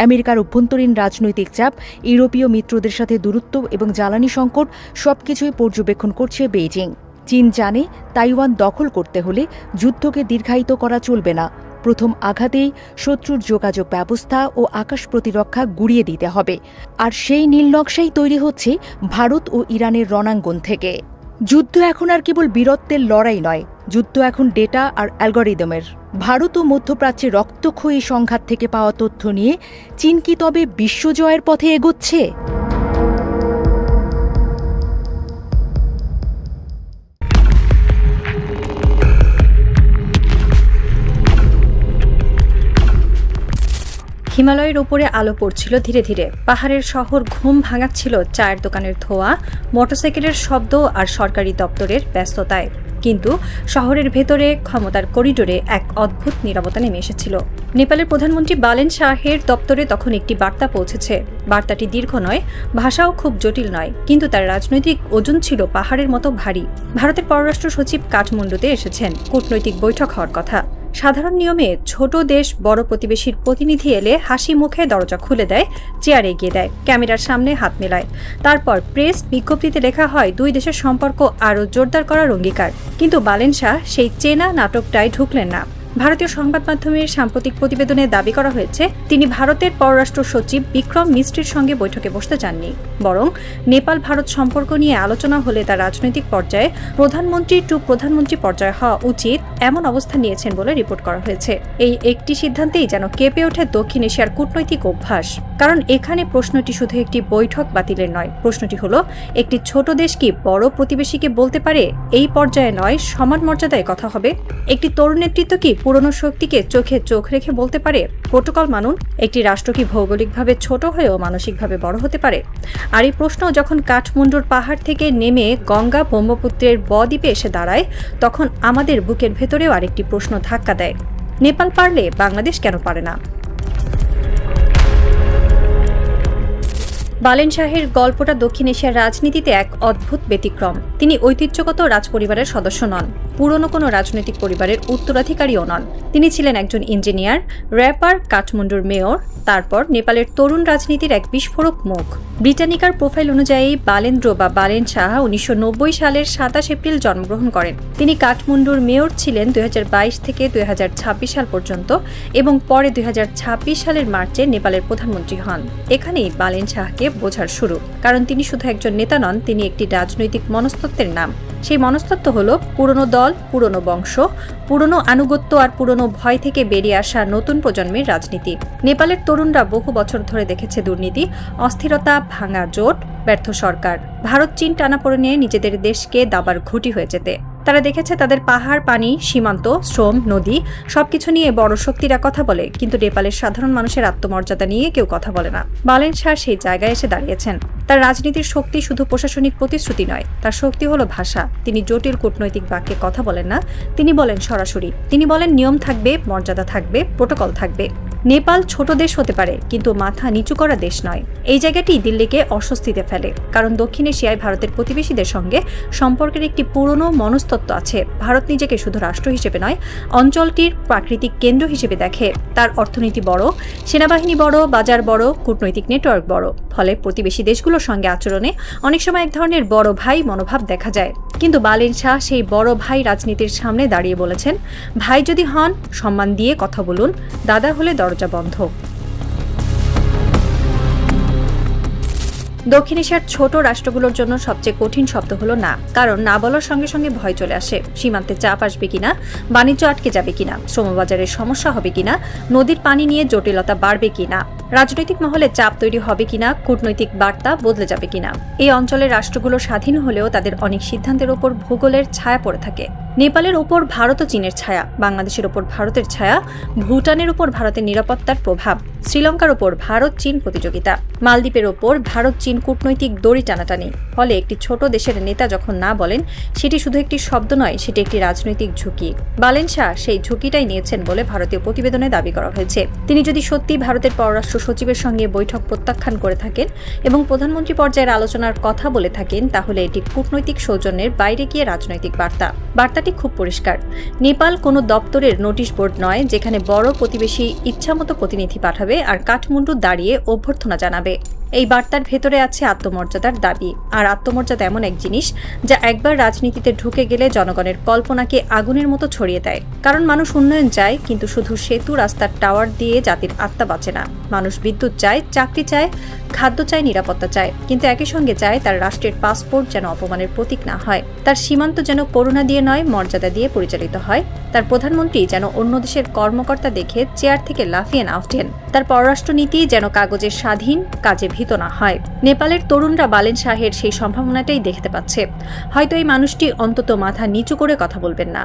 আমেরিকার অভ্যন্তরীণ রাজনৈতিক চাপ, ইউরোপীয় মিত্রদের সাথে দূরত্ব এবং জ্বালানি সংকট সবকিছুই পর্যবেক্ষণ করছে বেইজিং। চীন জানে, তাইওয়ান দখল করতে হলে যুদ্ধকে দীর্ঘায়িত করা চলবে না। প্রথম আঘাতেই শত্রুর যোগাযোগ ব্যবস্থা ও আকাশ প্রতিরক্ষা গুড়িয়ে দিতে হবে। আর সেই নীলনকশাই তৈরি হচ্ছে ভারত ও ইরানের রণাঙ্গন থেকে। যুদ্ধ এখন আর কেবল বীরত্বের লড়াই নয়, যুদ্ধ এখন ডেটা আর অ্যালগরিদমের। ভারত ও মধ্যপ্রাচ্যে রক্তক্ষয়ী সংঘাত থেকে পাওয়া তথ্য নিয়ে চীন কি তবে বিশ্বজয়ের পথে এগোচ্ছে? হিমালয়ের উপরে আলো পড়ছিল ধীরে ধীরে। পাহাড়ের শহর ঘুম ভাঙাচ্ছিল চায়ের দোকানের ধোঁয়া, মোটরসাইকেলের শব্দ আর সরকারি দপ্তরের ব্যস্ততায়। কিন্তু শহরের ভেতরে ক্ষমতার করিডোরে এক অদ্ভুত নীরবতা নেমে এসেছিল। নেপালের প্রধানমন্ত্রী বালেন শাহের দপ্তরে তখন একটি বার্তা পৌঁছেছে। বার্তাটি দীর্ঘ নয়, ভাষাও খুব জটিল নয়, কিন্তু তার রাজনৈতিক ওজন ছিল পাহাড়ের মতো ভারী। ভারতের পররাষ্ট্র সচিব কাঠমান্ডুতে এসেছেন, কূটনৈতিক বৈঠক হওয়ার কথা। সাধারণ নিয়মে ছোট দেশ বড় প্রতিবেশীর প্রতিনিধি এলে হাসি মুখে দরজা খুলে দেয়, চেয়ার এগিয়ে দেয়, ক্যামেরার সামনে হাত মেলায়। তারপর প্রেস বিজ্ঞপ্তিতে লেখা হয় 2 দেশের সম্পর্ক আরও জোরদার করার অঙ্গীকার। কিন্তু বালেন শাহ সেই চেনা নাটকটায় ঢুকলেন না। ভারতীয় সংবাদ মাধ্যমের সাম্প্রতিক প্রতিবেদনে দাবি করা হয়েছে তিনি ভারতের পররাষ্ট্র সচিব বিক্রম মিস্ত্রির সঙ্গে বৈঠকে বসতে চাননি, বরং নেপাল ভারত সম্পর্ক নিয়ে আলোচনা হলে তার রাজনৈতিক পর্যায়ে প্রধানমন্ত্রী টু প্রধানমন্ত্রী পর্যায়ে হওয়া উচিত এমন অবস্থান নিয়েছেন বলে রিপোর্ট করা হয়েছে। এই একটি সিদ্ধান্তেই যেন কেঁপে ওঠে দক্ষিণ এশিয়ার কূটনৈতিক অভ্যাস। কারণ এখানে প্রশ্নটি শুধু একটি বৈঠক বাতিলের নয়, প্রশ্নটি হলো একটি ছোট দেশ কি বড় প্রতিবেশীকে বলতে পারে এই পর্যায়ে নয় সমান মর্যাদায় কথা হবে? একটি তরুণ নেতৃত্ব কি পুরনো শক্তিকে চোখে চোখ রেখে বলতে পারে প্রোটোকল মানুন? একটি রাষ্ট্র কি ভৌগোলিকভাবে ছোট হয়েও মানসিকভাবে বড় হতে পারে? আর এই প্রশ্ন যখন কাঠমান্ডুর পাহাড় থেকে নেমে গঙ্গা ব্রহ্মপুত্রের বদ্বীপে এসে দাঁড়ায়, তখন আমাদের বুকের ভেতরেও আরেকটি প্রশ্ন ধাক্কা দেয়। নেপাল পারলে বাংলাদেশ কেন পারে না? বালেন শাহের গল্পটা দক্ষিণ এশিয়ার রাজনীতিতে এক অদ্ভুত ব্যতিক্রম। তিনি ঐতিহ্যগত রাজপরিবারের সদস্য নন, পুরনো কোনো রাজনৈতিক পরিবারের উত্তরাধিকারীও নন। তিনি ছিলেন একজন ইঞ্জিনিয়ার, র্যাপার, কাঠমান্ডুর মেয়র, তারপর নেপালের তরুণ রাজনীতির এক বিস্ফোরক মুখ। ব্রিটানিকার প্রোফাইল অনুযায়ী বালেন্দ্র বা বালেন শাহ 1990 সালের 27 এপ্রিল জন্মগ্রহণ করেন। তিনি কাঠমান্ডুর মেয়র ছিলেন 2022 থেকে 2026 সাল পর্যন্ত এবং পরে 2026 সালের মার্চে নেপালের প্রধানমন্ত্রী হন। এখানেই বালেন শাহকে বোঝার শুরু, কারণ তিনি শুধু একজন নেতা নন, তিনি একটি রাজনৈতিক মনস্তত্ত্বের নাম। সেই মনস্তত্ত্ব হলো পুরনো দল, পুরনো বংশ, পুরনো আনুগত্য আর পুরনো ভয় থেকে বেরিয়ে আসা নতুন প্রজন্মের রাজনীতি। নেপালের তরুণরা বহু বছর ধরে দেখেছে দুর্নীতি, অস্থিরতা, ভাঙা জোট, ব্যর্থ সরকার, ভারত চীন টানাপোড়েনে নিজেদের দেশকে দাবার ঘুঁটি হয়ে যেতে। তারা দেখেছে তাদের পাহাড়, পানি, সীমান্ত, শ্রম, নদী সবকিছু নিয়ে বড় শক্তিরা কথা বলে, কিন্তু নেপালের সাধারণ মানুষের আত্মমর্যাদা নিয়ে কেউ কথা বলে না। বালেন শাহ সেই জায়গায় এসে দাঁড়িয়েছেন। তার রাজনীতির শক্তি শুধু প্রশাসনিক প্রতিশ্রুতি নয়, তার শক্তি হলো ভাষা। তিনি জটিল কূটনৈতিক বাক্যে কথা বলেন না, তিনি বলেন সরাসরি। তিনি বলেন নিয়ম থাকবে, মর্যাদা থাকবে, প্রোটোকল থাকবে। নেপাল ছোট দেশ হতে পারে, কিন্তু মাথা নিচু করা দেশ নয়। এই জায়গাটি দিল্লিকে অস্বস্তিতে ফেলে, কারণ দক্ষিণ এশিয়ায় ভারতের প্রতিবেশীদের সঙ্গে সম্পর্কের একটি পুরনো মনস্তত্ত্ব আছে। ভারত নিজেকে শুধু রাষ্ট্র হিসেবে নয়, অঞ্চলটির প্রাকৃতিক কেন্দ্র হিসেবে দেখে। তার অর্থনীতি বড়, সেনাবাহিনী বড়, বাজার বড়, কূটনৈতিক নেটওয়ার্ক বড়। ফলে প্রতিবেশী দেশগুলোর সঙ্গে আচরণে অনেক সময় এক ধরনের বড় ভাই মনোভাব দেখা যায়। কিন্তু বালেন শাহ সেই বড় ভাই রাজনীতির সামনে দাঁড়িয়ে বলেছেন, ভাই যদি হন সম্মান দিয়ে কথা বলুন, দাদা হলে দরজা বন্ধ। দক্ষিণ এশিয়ার ছোট রাষ্ট্রগুলোর জন্য সবচেয়ে কঠিন শব্দ হলো না, কারণ না বলার সঙ্গে সঙ্গে ভয় চলে আসে। সীমান্তে চাপ আসবে কিনা, বাণিজ্য আটকে যাবে কিনা, শ্রমবাজারের সমস্যা হবে কিনা, নদীর পানি নিয়ে জটিলতা বাড়বে কিনা, রাজনৈতিক মহলে চাপ তৈরি হবে কিনা, কূটনৈতিক বার্তা বদলে যাবে কিনা। এই অঞ্চলের রাষ্ট্রগুলো স্বাধীন হলেও তাদের অনেক সিদ্ধান্তের ওপর ভূগোলের ছায়া পড়ে থাকে। নেপালের ওপর ভারত ও চীনের ছায়া, বাংলাদেশের ওপর ভারতের ছায়া, ভুটানের ওপর ভারতের নিরাপত্তার প্রভাব, শ্রীলঙ্কার ওপর ভারত চীন প্রতিযোগিতা, মালদ্বীপের ওপর ভারত চীন কূটনৈতিক দড়ি টানাটানি। ফলে একটি ছোট দেশের নেতা যখন না বলেন, সেটি শুধু একটি শব্দ নয়, সেটি একটি রাজনৈতিক ঝুঁকি। বালেন শাহ সেই ঝুঁকিটাই নিয়েছেন বলে ভারতীয় প্রতিবেদনে দাবি করা হয়েছে। তিনি যদি সত্যি ভারতের পররাষ্ট্র সচিবের সঙ্গে বৈঠক প্রত্যাখ্যান করে থাকেন এবং প্রধানমন্ত্রী পর্যায়ের আলোচনার কথা বলে থাকেন, তাহলে এটি কূটনৈতিক সৌজন্যের বাইরে গিয়ে রাজনৈতিক বার্তাটি খুব পরিষ্কার। নেপাল কোনো দপ্তরের নোটিশ বোর্ড নয়, যেখানে বড় প্রতিবেশী ইচ্ছামতো প্রতিনিধি পাঠাবে আর কাঠমান্ডু দাঁড়িয়ে অভ্যর্থনা জানাবে। এই বার্তার ভেতরে আছে আত্মমর্যাদার দাবি, আর আত্মমর্যাদা এমন এক জিনিস যা একবার রাজনীতিতে ঢুকে গেলে জনগণের কল্পনাকে আগুনের মতো ছড়িয়ে দেয়। কারণ মানুষ উন্নয়ন চায়, কিন্তু শুধু সেতু, রাস্তার টাওয়ার দিয়ে জাতির আত্মা বাঁচে না। মানুষ বিদ্যুৎ চায়, চাকরি চায়, খাদ্য চায়, নিরাপত্তা চায়, কিন্তু একই সঙ্গে চায় তার রাষ্ট্রের পাসপোর্ট যেন অপমানের প্রতীক না হয়, তার সীমান্ত যেন করুণা দিয়ে নয় মর্যাদা দিয়ে পরিচালিত হয়, তার প্রধানমন্ত্রী যেন অন্য দেশের কর্মকর্তা দেখে চেয়ার থেকে লাফিয়ে না ওঠেন, তার পররাষ্ট্রনীতি যেন কাগজের স্বাধীন, কাজে ভীত না হয়। নেপালের তরুণরা বালেন শাহের সেই সম্ভাবনাটাই দেখতে পাচ্ছে। হয়তো এই মানুষটি অন্তত মাথা নিচু করে কথা বলবেন না।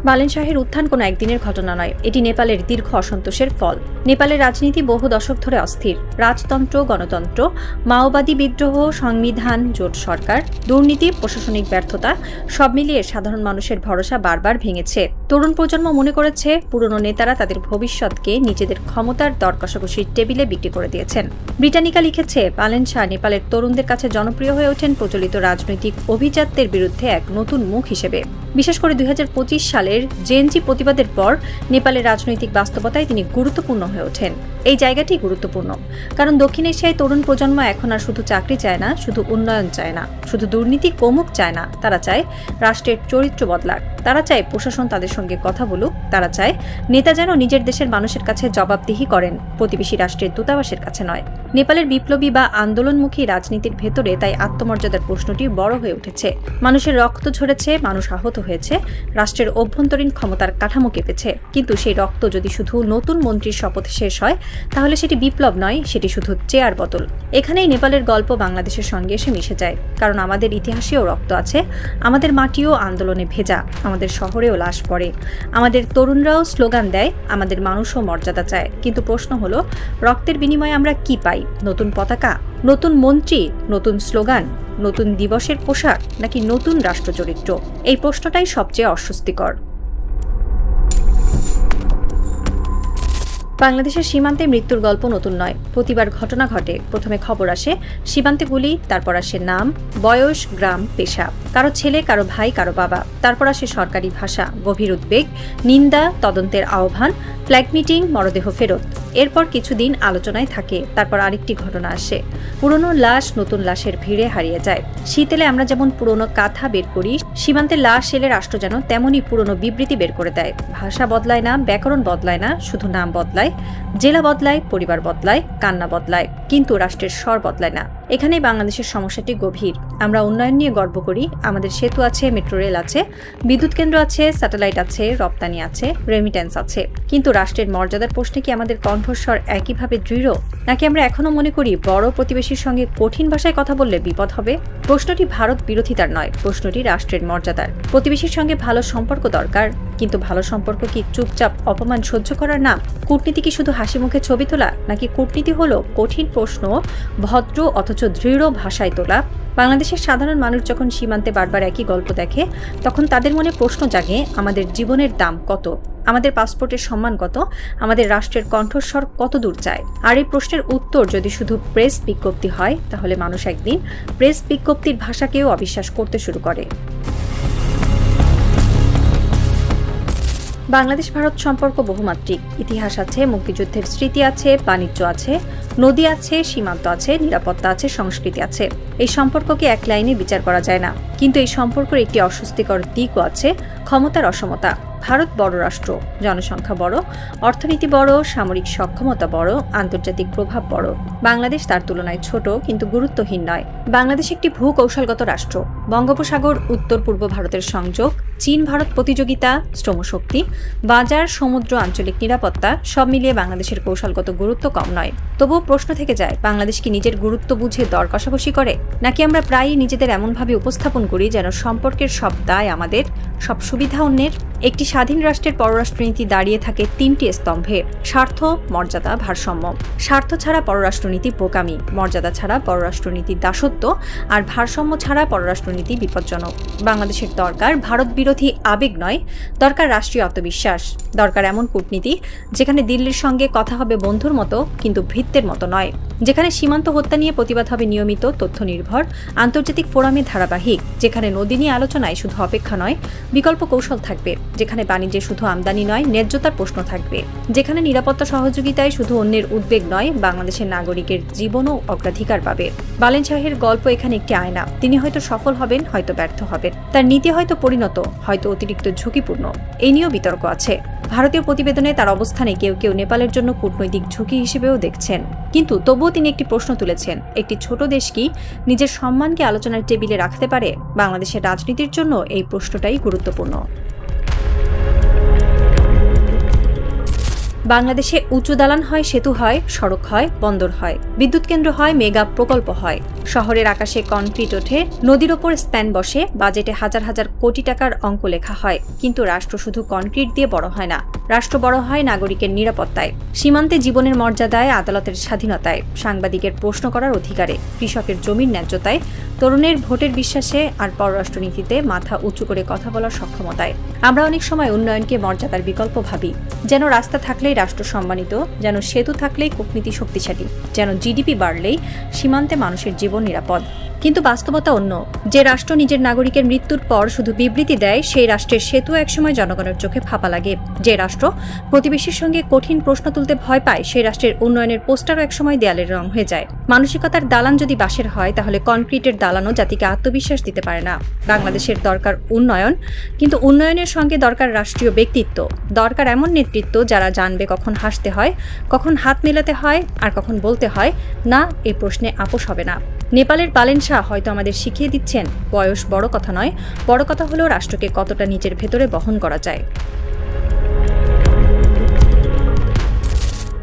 বালেন শাহের উত্থান কোনো একদিনের ঘটনা নয়, এটি নেপালের দীর্ঘ অসন্তোষের ফল। নেপালের রাজনীতি বহু দশক ধরে অস্থির। রাজতন্ত্র, গণতন্ত্র, মাওবাদী বিদ্রোহ, সংবিধান, জোট সরকার, দুর্নীতি, প্রশাসনিক ব্যর্থতা সব মিলিয়ে সাধারণ মানুষের ভরসা বারবার ভেঙেছে। তরুণ প্রজন্ম মনে করেছে পুরনো নেতারা তাদের ভবিষ্যৎকে নিজেদের ক্ষমতার দর কষাকষির টেবিলে বিক্রি করে দিয়েছেন। ব্রিটানিকা লিখেছে, বালেন শাহ নেপালের তরুণদের কাছে জনপ্রিয় হয়ে ওঠেন প্রচলিত রাজনৈতিক অভিজাত্যের বিরুদ্ধে এক নতুন মুখ হিসেবে। বিশেষ করে 2025 সালের জেএনজি প্রতিবাদের পর নেপালের রাজনৈতিক বাস্তবতায় তিনি গুরুত্বপূর্ণ হয়ে ওঠেন। এই জায়গাটি গুরুত্বপূর্ণ কারণ দক্ষিণ এশিয়ায় তরুণ প্রজন্ম এখন আর শুধু চাকরি চায় না, শুধু উন্নয়ন চায় না, শুধু দুর্নীতি কমুক চায় না, তারা চায় রাষ্ট্রের চরিত্র বদলাক, তারা চায় প্রশাসন তাদের সঙ্গে কথা বলুক, তারা চায় নেতা যেন নিজের দেশের মানুষের কাছে জবাবদিহি করেন, প্রতিবেশী রাষ্ট্রের দূতাবাসের কাছে নয়। নেপালের বিপ্লবী বা আন্দোলনমুখী রাজনীতির ভেতরে তাই আত্মমর্যাদার প্রশ্নটি বড় হয়ে উঠেছে। মানুষের রক্ত ঝরেছে, মানুষ আহত হয়েছে, রাষ্ট্রের অভ্যন্তরীণ ক্ষমতার কাঠামো কেঁপেছে, কিন্তু সেই রক্ত যদি শুধু নতুন মন্ত্রীর শপথে শেষ হয় তাহলে সেটি বিপ্লব নয়, সেটি শুধু চেয়ার বদল। এখানেই নেপালের গল্প বাংলাদেশের সঙ্গে এসে মিশে যায়, কারণ আমাদের ইতিহাসেও রক্ত আছে, আমাদের মাটিও আন্দোলনে ভেজা, আমাদের শহরেও লাশ পড়ে, আমাদের তরুণরাও স্লোগান দেয়, আমাদের মানুষও মর্যাদা চায়। কিন্তু প্রশ্ন হলো, রক্তের বিনিময়ে আমরা কি পাই? নতুন পতাকা, নতুন মন্ত্রী, নতুন স্লোগান, নতুন দিবসের পোশাক, নাকি নতুন রাষ্ট্রচরিত্র? এই প্রশ্নটাই সবচেয়ে অস্বস্তিকর। বাংলাদেশের সীমান্তে মৃত্যুর গল্প নতুন নয়, প্রতিবার ঘটনা ঘটে। প্রথমে খবর আসে সীমান্তে গুলি, তারপর আসে নাম, বয়স, গ্রাম, পেশা, কারো ছেলে, কারো ভাই, কারো বাবা, তারপর আসে সরকারি ভাষা, গভীর উদ্বেগ, নিন্দা, তদন্তের আহ্বান, ফ্ল্যাগ মিটিং, মরদেহ ফেরত। এরপর কিছুদিন আলোচনায় থাকে, তারপর আরেকটি ঘটনা আসে, পুরনো লাশ নতুন লাশের ভিড়ে হারিয়ে যায়। শীত এলে আমরা যেমন পুরনো কাঁথা বের করি, সীমান্তে লাশ এলে রাষ্ট্র যেন তেমনই পুরনো বিবৃতি বের করে দেয়। ভাষা বদলায় না, ব্যাকরণ বদলায় না, শুধু নাম বদলায়, জেলা বদলায়, পরিবার বদলায়, কান্না বদলায়, কিন্তু রাষ্ট্রের স্বর বদলায় না। এখানেই বাংলাদেশের সমস্যাটি গভীর। আমরা উন্নয়ন নিয়ে গর্ব করি, আমাদের সেতু আছে, মেট্রো রেল আছে, বিদ্যুৎ কেন্দ্র আছে, স্যাটেলাইট আছে, রপ্তানি আছে, রেমিটেন্স আছে, কিন্তু রাষ্ট্রের মর্যাদার প্রশ্নে কি আমাদের কণ্ঠস্বর একইভাবে দৃঢ়? নাকি আমরা এখনো মনে করি বড় প্রতিবেশীর সঙ্গে কঠিন ভাষায় কথা বললে বিপদ হবে? প্রশ্নটি ভারত বিরোধিতার নয়, প্রশ্নটি রাষ্ট্রের মর্যাদার। প্রতিবেশীর সঙ্গে ভালো সম্পর্ক দরকার, কিন্তু ভালো সম্পর্ক কি চুপচাপ অপমান সহ্য করার নাম? কূটনীতি কি শুধু হাসি মুখে ছবি তোলা, নাকি কূটনীতি হলো কঠিন প্রশ্ন ভদ্র অথচ দৃঢ় ভাষায় তোলা? বাংলাদেশের সাধারণ মানুষ যখন সীমান্তে বারবার একই গল্প দেখে, তখন তাদের মনে প্রশ্ন জাগে, আমাদের জীবনের দাম কত? আমাদের পাসপোর্টের সম্মান কত? আমাদের রাষ্ট্রের কণ্ঠস্বর কত দূর যায়? আর এই প্রশ্নের উত্তর যদি শুধু প্রেস বিজ্ঞপ্তি হয়, তাহলে মানুষ একদিন প্রেস বিজ্ঞপ্তির ভাষাকেও অবিশ্বাস করতে শুরু করে। বাংলাদেশ ভারত সম্পর্ক বহুমাত্রিক। ইতিহাস আছে, মুক্তিযুদ্ধের স্মৃতি আছে, বাণিজ্য আছে, নদী আছে, সীমান্ত আছে, নিরাপত্তা আছে, সংস্কৃতি আছে। এই সম্পর্ককে এক লাইনে বিচার করা যায় না, কিন্তু এই সম্পর্কের একটি অস্বস্তিকর দিকও আছে, ক্ষমতার অসমতা। ভারত বড় রাষ্ট্র, জনসংখ্যা বড়, অর্থনীতি বড়, সামরিক সক্ষমতা বড়, আন্তর্জাতিক প্রভাব বড়। বাংলাদেশ তার তুলনায় ছোট, কিন্তু গুরুত্বহীন নয়। বাংলাদেশ একটি ভূকৌশলগত রাষ্ট্র। বঙ্গোপসাগর, উত্তর পূর্ব ভারতের সংযোগ, চীন ভারত প্রতিযোগিতা, শ্রমশক্তি, বাজার, সমুদ্র, আঞ্চলিক নিরাপত্তা সব মিলিয়ে বাংলাদেশের কৌশলগত গুরুত্ব কম নয়। তবুও প্রশ্ন থেকে যায়, বাংলাদেশ কি নিজের গুরুত্ব বুঝে দর কষাকষি করে, নাকি আমরা প্রায়ই নিজেদের এমনভাবে উপস্থাপন করি যেন সম্পর্কের সব দায় আমাদের, সব সুবিধা অন্যের? একটি স্বাধীন রাষ্ট্রের পররাষ্ট্রনীতি দাঁড়িয়ে থাকে তিনটি স্তম্ভে: স্বার্থ, মর্যাদা, ভারসাম্য। স্বার্থ ছাড়া পররাষ্ট্রনীতি বোকামি, মর্যাদা ছাড়া পররাষ্ট্রনীতি দাসত্ব, আর ভারসাম্য ছাড়া পররাষ্ট্রনীতি বিপজ্জনক। বাংলাদেশের দরকার ভারত বিরোধী আবেগ নয়, দরকার রাষ্ট্রীয় আত্মবিশ্বাস, দরকার এমন কূটনীতি যেখানে দিল্লির সঙ্গে কথা হবে বন্ধুর মতো, কিন্তু ভৃত্যের মতো নয়, যেখানে সীমান্ত হত্যা নিয়ে প্রতিবাদ হবে নিয়মিত, তথ্য নির্ভর, আন্তর্জাতিক ফোরামে ধারাবাহিক, যেখানে নদী নিয়ে আলোচনায় শুধু অপেক্ষা নয়, বিকল্প কৌশল থাকবে, যেখানে বাণিজ্যে শুধু আমদানি নয়, ন্যায্যতার প্রশ্ন থাকবে, যেখানে নিরাপত্তা সহযোগিতায় শুধু অন্যের উদ্বেগ নয়, বাংলাদেশের নাগরিকের জীবনও অগ্রাধিকার পাবে। বালেন শাহের গল্প এখানে একটি আয়না। তিনি হয়তো সফল হবেন, হয়তো ব্যর্থ হবেন, তার নীতি হয়তো পরিণত, হয়তো অতিরিক্ত ঝুঁকিপূর্ণ। এই নিয়েও বিতর্ক আছে। ভারতীয় প্রতিবেদনে তার অবস্থানে কেউ কেউ নেপালের জন্য কূটনৈতিক ঝুঁকি হিসেবেও দেখছেন, কিন্তু তবুও তিনি একটি প্রশ্ন তুলেছেন, একটি ছোট দেশ কি নিজের সম্মানকে আলোচনার টেবিলে রাখতে পারে? বাংলাদেশের রাজনীতির জন্য এই প্রশ্নটাই গুরুত্বপূর্ণ। বাংলাদেশে উঁচু দালান হয়, সেতু হয়, সড়ক হয়, বন্দর হয়, বিদ্যুৎ কেন্দ্র হয়, মেগা প্রকল্প হয়, শহরের আকাশে কনক্রিট ওঠে, নদীর ওপর স্প্যান বসে, বাজেটে হাজার হাজার কোটি টাকার অঙ্ক লেখা হয়, কিন্তু রাষ্ট্র শুধু কনক্রিট দিয়ে বড় হয় না, রাষ্ট্র বড় হয় নাগরিকের নিরাপত্তায়, সীমান্তে জীবনের মর্যাদায়, আদালতের স্বাধীনতায়, সাংবাদিকের প্রশ্ন করার অধিকারে, কৃষকের জমির ন্যায্যতায়, তরুণের ভোটের বিশ্বাসে, আর পররাষ্ট্রনীতিতে মাথা উঁচু করে কথা বলার সক্ষমতায়। আমরা অনেক সময় উন্নয়নকে মর্যাদার বিকল্প ভাবি, যেন রাস্তা থাকলেই রাষ্ট্র সম্মানিত, যেন সেতু থাকলেই কূটনীতি শক্তিশালী, যেন জিডিপি বাড়লেই সীমান্তে মানুষের জীবন নিরাপদ। কিন্তু বাস্তবতা অন্য। যে রাষ্ট্র নিজের নাগরিকের মৃত্যুর পর শুধু বিবৃতি দেয়, সেই রাষ্ট্রের সেতু একসময় জনগণের চোখে ফাঁপা লাগে। যে রাষ্ট্র প্রতিবেশীর সঙ্গে কঠিন প্রশ্ন তুলতে ভয় পায়, সেই রাষ্ট্রের উন্নয়নের পোস্টারও একসময় দেয়ালের রং হয়ে যায়। মানসিকতার দালান যদি বাঁশের হয়, তাহলে কনক্রিটের দালানও জাতিকে আত্মবিশ্বাস দিতে পারে না। বাংলাদেশের দরকার উন্নয়ন, কিন্তু উন্নয়নের সঙ্গে দরকার রাষ্ট্রীয় ব্যক্তিত্ব, দরকার এমন নেতৃত্ব যারা জানবে কখন হাসতে হয়, কখন হাত মেলাতে হয়, আর কখন বলতে হয় না, এই প্রশ্নে আপোষ হবে না। নেপালের বালেন শাহ হয়তো আমাদের শিখিয়ে দিচ্ছেন, বয়স বড় কথা নয়, বড় কথা হলো রাষ্ট্রকে কতটা নিজের ভেতরে বহন করা যায়।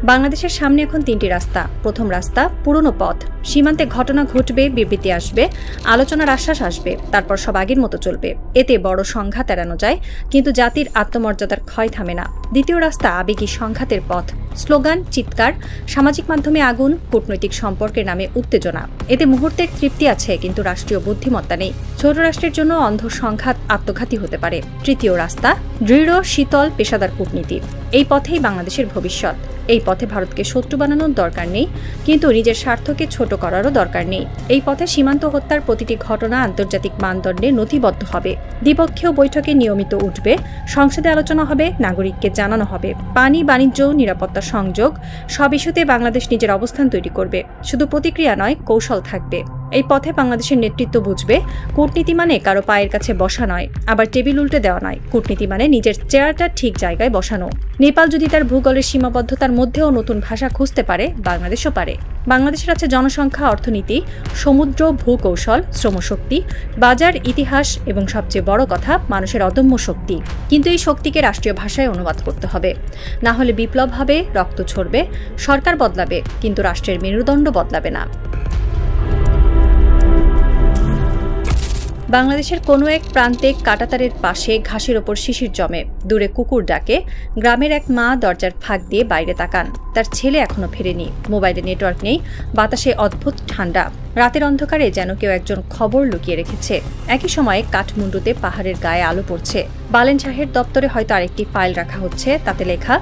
বাংলাদেশের সামনে এখন 3টি রাস্তা। প্রথম রাস্তা পুরনো পথ, সীমান্তে ঘটনা ঘটবে, বিবৃতি আসবে, আলোচনার আশ্বাস আসবে, তারপর সব আগের মতো চলবে। এতে বড় সংঘাত এড়ানো যায়, কিন্তু জাতির আত্মমর্যাদার ক্ষয় থামে না। দ্বিতীয় রাস্তা আবেগী সংঘাতের পথ, স্লোগান, চিৎকার, সামাজিক মাধ্যমে আগুন, কূটনৈতিক সম্পর্কের নামে উত্তেজনা। এতে মুহূর্তের তৃপ্তি আছে, কিন্তু রাষ্ট্রীয় বুদ্ধিমত্তা নেই। ছোট রাষ্ট্রের জন্য অন্ধ সংঘাত আত্মঘাতী হতে পারে। তৃতীয় রাস্তা দৃঢ়, শীতল, পেশাদার কূটনীতি। এই পথেই বাংলাদেশের ভবিষ্যৎ। এই পথে ভারতকে শত্রু বানানোর দরকার নেই, কিন্তু নিজের স্বার্থকে ছোট করারও দরকার নেই। এই পথে সীমান্ত হত্যার প্রতিটি ঘটনা আন্তর্জাতিক মানদণ্ডে নথিবদ্ধ হবে, দ্বিপক্ষীয় বৈঠকে নিয়মিত উঠবে, সংসদে আলোচনা হবে, নাগরিককে জানানো হবে। পানি, বাণিজ্য, নিরাপত্তা, সংযোগ, সব ইস্যুতে বাংলাদেশ নিজের অবস্থান তৈরি করবে। শুধু প্রতিক্রিয়া নয়, কৌশল থাকবে। এই পথে বাংলাদেশের নেতৃত্ব বুঝবে, কূটনীতি মানে কারো পায়ের কাছে বসা নয়, আবার টেবিল উল্টে দেওয়া নয়। কূটনীতি মানে নিজের চেয়ারটা ঠিক জায়গায় বসানো। নেপাল যদি তার ভূগোলের সীমাবদ্ধতার মধ্যেও নতুন ভাষা খুঁজতে পারে, বাংলাদেশও পারে। বাংলাদেশের আছে জনসংখ্যা, অর্থনীতি, সমুদ্র, ভূকৌশল, শ্রমশক্তি, বাজার, ইতিহাস এবং সবচেয়ে বড় কথা, মানুষের অদম্য শক্তি। কিন্তু এই শক্তিকে রাষ্ট্রীয় ভাষায় অনুবাদ করতে হবে, না হলে বিপ্লব হবে, রক্ত ঝরবে, সরকার বদলাবে, কিন্তু রাষ্ট্রের মেরুদণ্ড বদলাবে না। বাংলাদেশের কোনো এক প্রান্তে কাঁটাতারের পাশে ঘাসের ওপর শিশির জমে, দূরে কুকুর ডাকে। গ্রামের এক মা দরজার ফাঁক দিয়ে বাইরে তাকান, তার ছেলে এখনো ফেরেনি। মোবাইলে নেটওয়ার্ক নেই, বাতাসে অদ্ভুত ঠান্ডা। রাতের অন্ধকারে যেন কেউ একজন খবর লুকিয়ে রেখেছে। একই সময়ে কাঠমান্ডুতে পাহাড়ের গায়ে আলো পড়ছে। বালেন শাহের দপ্তরে হয়তো আরেকটি ফাইল রাখা হচ্ছে, তাতে লেখা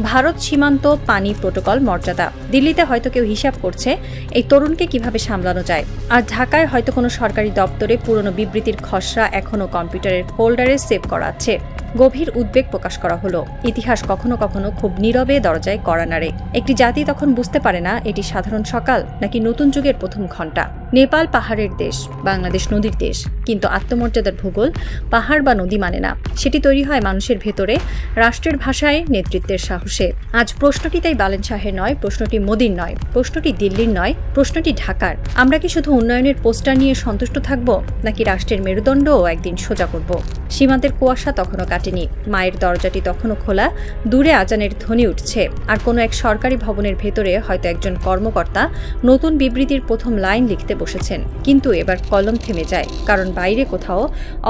ভারত সীমান্ত পানি প্রোটোকল মর্যাদা। দিল্লিতে হয়তো কেউ হিসাব করছে এই তরুণকে কিভাবে সামলানো যায়। আর ঢাকায় হয়তো কোনো সরকারি দপ্তরে পুরনো বিবৃতির খসড়া এখনো কম্পিউটারের ফোল্ডারে সেভ করা আছে। গভীর উদ্বেগ প্রকাশ করা হলো। ইতিহাস কখনো কখনো খুব নীরবে দরজায় কড়া নাড়ে। একটি জাতি তখন বুঝতে পারে না এটি সাধারণ সকাল নাকি নতুন যুগের প্রথম ঘণ্টা। নেপাল পাহাড়ের দেশ, বাংলাদেশ নদীর দেশ, কিন্তু আত্মমর্যাদার ভূগোল পাহাড় বা নদী মানে না। সেটি তৈরি হয় মানুষের ভেতরে, রাষ্ট্রের ভাষায়, নেতৃত্বের সাহসে। আজ প্রশ্নটি তাই বালেন শাহের নয়, প্রশ্নটি মোদির নয়, প্রশ্নটি দিল্লির নয়, প্রশ্নটি ঢাকার। আমরা কি শুধু উন্নয়নের পোস্টার নিয়ে সন্তুষ্ট থাকব, নাকি রাষ্ট্রের মেরুদণ্ডও একদিন সোজা করব? সীমান্তের কুয়াশা তখনও কাটেনি, মায়ের দরজাটি তখনও খোলা, দূরে আজানের ধ্বনি উঠছে। আর কোনো এক সরকারি ভবনের ভেতরে হয়তো একজন কর্মকর্তা নতুন বিবৃতির প্রথম লাইন লিখতে বসেছেন। কিন্তু এবার কলম থেমে যায়, কারণ বাইরে কোথাও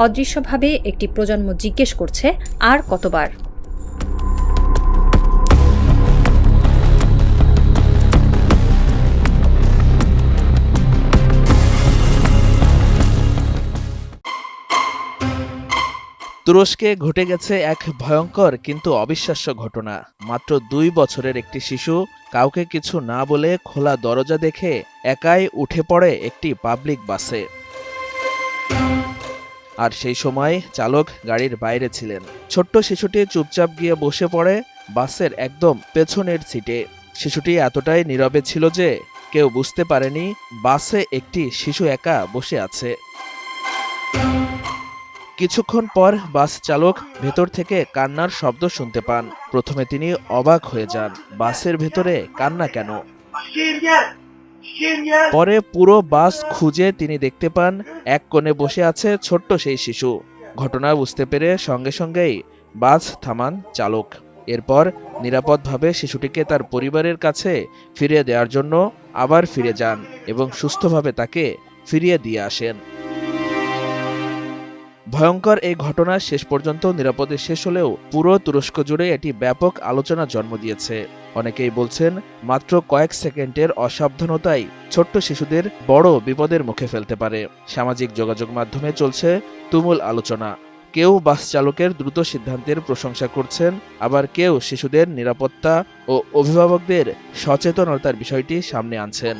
অদৃশ্যভাবে একটি প্রজন্ম জিজ্ঞেস করছে, আর কতবার? তুরস্কে ঘটে গেছে এক ভয়ঙ্কর কিন্তু অবিশ্বাস্য ঘটনা। মাত্র 2 বছরের একটি শিশু কাউকে কিছু না বলে খোলা দরজা দেখে একাই উঠে পড়ে একটি পাবলিক বাসে। আর সেই সময় চালক গাড়ির বাইরে ছিলেন। ছোট্ট শিশুটি চুপচাপ গিয়ে বসে পড়ে বাসের একদম পেছনের সিটে। শিশুটি এতটাই নীরবে ছিল যে কেউ বুঝতে পারেনি বাসে একটি শিশু একা বসে আছে। কিছুক্ষণ পর বাস চালক ভেতর থেকে কান্নার শব্দ শুনতে পান। প্রথমে তিনি অবাক হয়ে যান, বাসের ভেতরে কান্না কেন? পরে পুরো বাস খুঁজে তিনি দেখতে পান এক কোণে বসে আছে ছোট্ট সেই শিশু। ঘটনা বুঝতে পেরে সঙ্গে সঙ্গেই বাস থামান চালক। এরপর নিরাপদভাবে শিশুটিকে তার পরিবারের কাছে ফিরিয়ে দেওয়ার জন্য আবার ফিরে যান এবং সুস্থভাবে তাকে ফিরিয়ে দিয়ে আসেন। ভয়ঙ্কর এই ঘটনা শেষ পর্যন্ত নিরাপদে শেষ হলেও পুরো তুরস্ক জুড়ে এটি ব্যাপক আলোচনা জন্ম দিয়েছে। অনেকেই বলছেন মাত্র কয়েক সেকেন্ডের অসাবধানতাই ছোট্ট শিশুদের বড় বিপদের মুখে ফেলতে পারে। সামাজিক যোগাযোগ মাধ্যমে চলছে তুমুল আলোচনা। কেউ বাস চালকের দ্রুত সিদ্ধান্তের প্রশংসা করছেন, আবার কেউ শিশুদের নিরাপত্তা ও অভিভাবকদের সচেতনতার বিষয়টি সামনে আনছেন।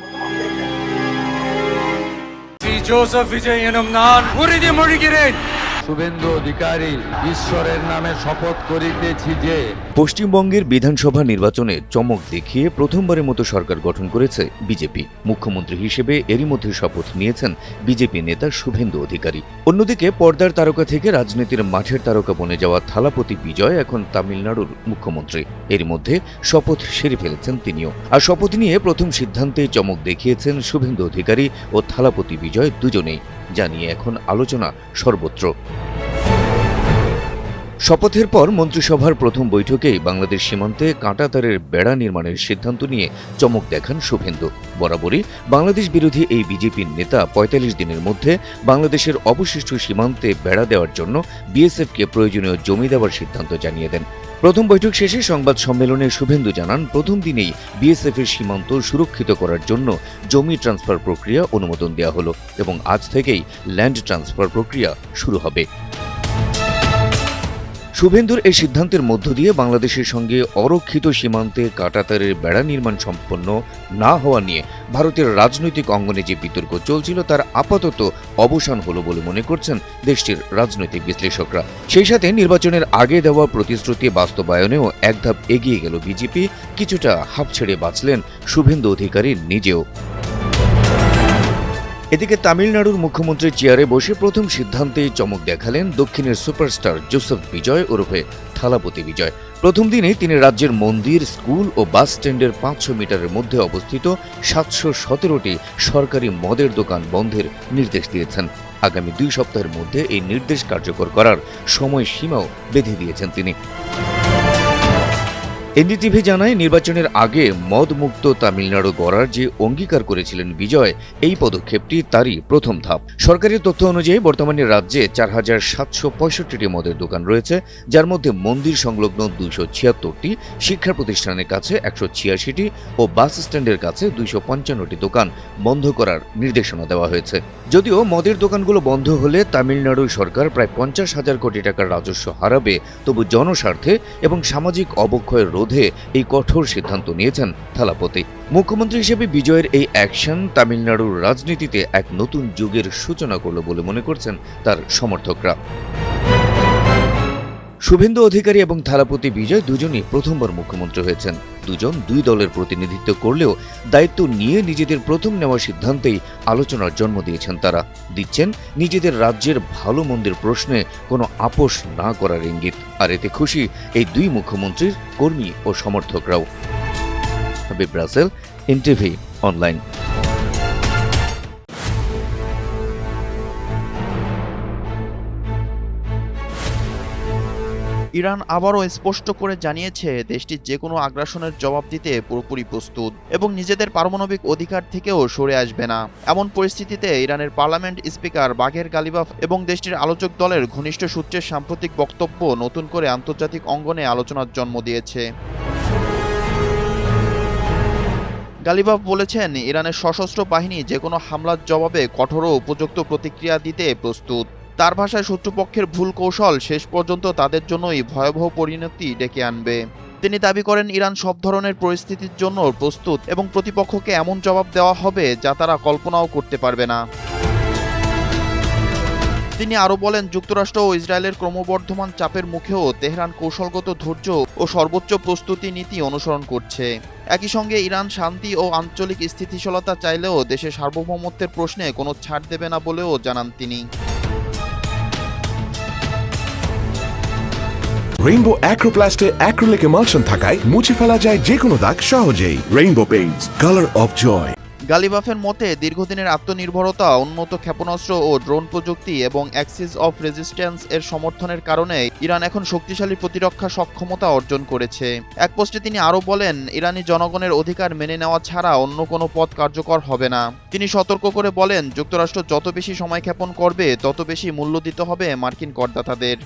শুভেন্দু অধিকারী ঈশ্বরের নামে শপথ করিতেছি যে পশ্চিমবঙ্গের বিধানসভা নির্বাচনে চমক দেখিয়ে প্রথমবারের মতো সরকার গঠন করেছে বিজেপি। মুখ্যমন্ত্রী হিসেবে এরই মধ্যে শপথ নিয়েছেন বিজেপি নেতা শুভেন্দু অধিকারী। অন্যদিকে পর্দার তারকা থেকে রাজনীতির মাঠের তারকা বনে যাওয়া থালাপতি বিজয় এখন তামিলনাড়ুর মুখ্যমন্ত্রী। এরই মধ্যে শপথ সেরে ফেলেছেন তিনিও। আর শপথ নিয়ে প্রথম সিদ্ধান্তে চমক দেখিয়েছেন শুভেন্দু অধিকারী ও থালাপতি বিজয় দুজনেই, জানিয়ে এখন আলোচনা সর্বত্র। শপথের পর মন্ত্রিসভার প্রথম বৈঠকেই বাংলাদেশ সীমান্তে কাঁটাতারের বেড়া নির্মাণের সিদ্ধান্ত নিয়ে চমক দেখান শুভেন্দু। বরাবরই বাংলাদেশ বিরোধী এই বিজেপির নেতা ৪৫ দিনের মধ্যে বাংলাদেশের অবশিষ্ট সীমান্তে বেড়া দেওয়ার জন্য বিএসএফকে প্রয়োজনীয় জমি দেওয়ার সিদ্ধান্ত জানিয়ে দেন। প্রথম বৈঠক শেষে সংবাদ সম্মেলনে শুভেন্দু জানান, প্রথম দিনেই বিএসএফের সীমান্ত সুরক্ষিত করার জন্য জমি ট্রান্সফার প্রক্রিয়া অনুমোদন দেওয়া হলো এবং আজ থেকেই ল্যান্ড ট্রান্সফার প্রক্রিয়া শুরু হবে। শুভেন্দুর এই সিদ্ধান্তের মধ্য দিয়ে বাংলাদেশের সঙ্গে অরক্ষিত সীমান্তে কাঁটাতারের বেড়া নির্মাণ সম্পন্ন না হওয়া নিয়ে ভারতের রাজনৈতিক অঙ্গনে যে বিতর্ক চলছিল তার আপাতত অবসান হলো বলে মনে করছেন দেশটির রাজনৈতিক বিশ্লেষকরা। সেই সাথে নির্বাচনের আগে দেওয়া প্রতিশ্রুতি বাস্তবায়নেও এক ধাপ এগিয়ে গেল বিজেপি। কিছুটা হাঁপ ছেড়ে বাঁচলেন শুভেন্দু অধিকারী নিজেও। এদিকে তামিলনাড়ুর মুখ্যমন্ত্রীর চেয়ারে বসে প্রথম সিদ্ধান্তেই চমক দেখালেন দক্ষিণের সুপারস্টার জোসেফ বিজয় ওরফে থালাপতি বিজয়। প্রথম দিনেই তিনি রাজ্যের মন্দির, স্কুল ও বাস স্ট্যান্ডের ৫০০ মিটারের মধ্যে অবস্থিত ৭১৭টি সরকারি মদের দোকান বন্ধের নির্দেশ দিয়েছেন। আগামী ২ সপ্তাহের মধ্যে এই নির্দেশ কার্যকর করার সময়সীমাও বেঁধে দিয়েছেন তিনি। এনডিটিভি জানায়, নির্বাচনের আগে মদমুক্ত তামিলনাড়ু গড়ার যে অঙ্গীকার করেছিলেন বিজয়, এই পদক্ষেপটি তারই প্রথম ধাপ। সরকারি তথ্য অনুযায়ী বর্তমানে রাজ্যে ৪,৭৬৫টি মদের দোকান রয়েছে, যার মধ্যে মন্দির সংলগ্ন ২৭৬টি, শিক্ষা প্রতিষ্ঠানের কাছে ১৮৬টি ও বাস স্ট্যান্ডের কাছে ২৫৫টি দোকান বন্ধ করার নির্দেশনা দেওয়া হয়েছে। যদিও মদের দোকানগুলো বন্ধ হলে তামিলনাড়ু সরকার প্রায় ৫০,০০০ কোটি টাকার রাজস্ব হারাবে, তবু জনস্বার্থে এবং সামাজিক অবক্ষয় রোধে এই কঠোর সিদ্ধান্ত নিয়েছেন থালাপতি। মুখ্যমন্ত্রী হিসেবে বিজয়ের এই অ্যাকশন তামিলনাড়ুর রাজনীতিতে এক নতুন যুগের সূচনা করল বলে মনে করছেন তার সমর্থকরা। শুভেন্দু অধিকারী এবং থালাপতি বিজয় দুজনই প্রথমবার মুখ্যমন্ত্রী হয়েছেন। দুজন দুই দলের প্রতিনিধিত্ব করলেও দায়িত্ব নিয়ে নিজেদের প্রথম নেওয়া সিদ্ধান্তেই আলোচনার জন্ম দিয়েছেন তারা। দিচ্ছেন নিজেদের রাজ্যের ভালো মন্দের প্রশ্নে কোনো আপোষ না করার ইঙ্গিত। আর এতে খুশি এই দুই মুখ্যমন্ত্রীর কর্মী ও সমর্থকরাও। Habib Rasel, NTV online. Iran আবারও স্পষ্ট করে জানিয়েছে দেশটি যে কোনো আগ্রাসনের জবাব দিতে পুরোপুরি প্রস্তুত এবং নিজেদের পারমাণবিক অধিকার থেকেও সরে আসবে না। এমন পরিস্থিতিতে ইরানের পার্লামেন্ট স্পিকার বাঘের গালিবাফ এবং দেশটির আলোচক দলের ঘনিষ্ঠ সূত্রের সাম্প্রতিক বক্তব্য নতুন করে আন্তর্জাতিক অঙ্গনে আলোচনার জন্ম দিয়েছে। গালিবাফ বলেছেন, ইরানের সশস্ত্র বাহিনী যে কোনো হামলার জবাবে কঠোর ও উপযুক্ত প্রতিক্রিয়া দিতে প্রস্তুত। তার ভাষায় শত্রুপক্ষের ভুল কৌশল শেষ পর্যন্ত তাদের জন্যই ভয়াবহ পরিণতি ডেকে আনবে। তিনি দাবি করেন, ইরান সব ধরনের পরিস্থিতির জন্য প্রস্তুত এবং প্রতিপক্ষকে এমন জবাব দেওয়া হবে যা তারা কল্পনাও করতে পারবে না। তিনি আরও বলেন, যুক্তরাষ্ট্র ও ইসরায়েলের ক্রমবর্ধমান চাপের মুখেও তেহরান কৌশলগত ধৈর্য ও সর্বোচ্চ প্রস্তুতি নীতি অনুসরণ করছে। একই সঙ্গে ইরান শান্তি ও আঞ্চলিক স্থিতিশীলতা চাইলেও দেশের সার্বভৌমত্বের প্রশ্নে কোনো ছাড় দেবে না বলেও জানান তিনি। রেইনবো অ্যাক্রোপ্লাস্টে অ্যাক্রিলিক এমালশন থাকায় মুছে ফেলা যায় যে কোনো দাগ সহজেই। Rainbow Paints, colour of joy. গালিবাফের মতে দীর্ঘদিনের আত্মনির্ভরতা, উন্নত ক্ষেপণাস্ত্র ও ড্রোন প্রযুক্তি এবং অ্যাক্সিস অফ রেজিস্ট্যান্স এর সমর্থনের কারণে ইরান এখন শক্তিশালী প্রতিরক্ষা সক্ষমতা অর্জন করেছে। এক পোস্টে তিনি আরও বলেন, ইরানি জনগণের অধিকার মেনে নেওয়া ছাড়া অন্য কোনো পথ কার্যকর হবে না। তিনি সতর্ক করে বলেন, যুক্তরাষ্ট্র যত বেশি সময় ক্ষেপণ করবে তত বেশি মূল্য দিতে হবে মার্কিন করদাতাদের।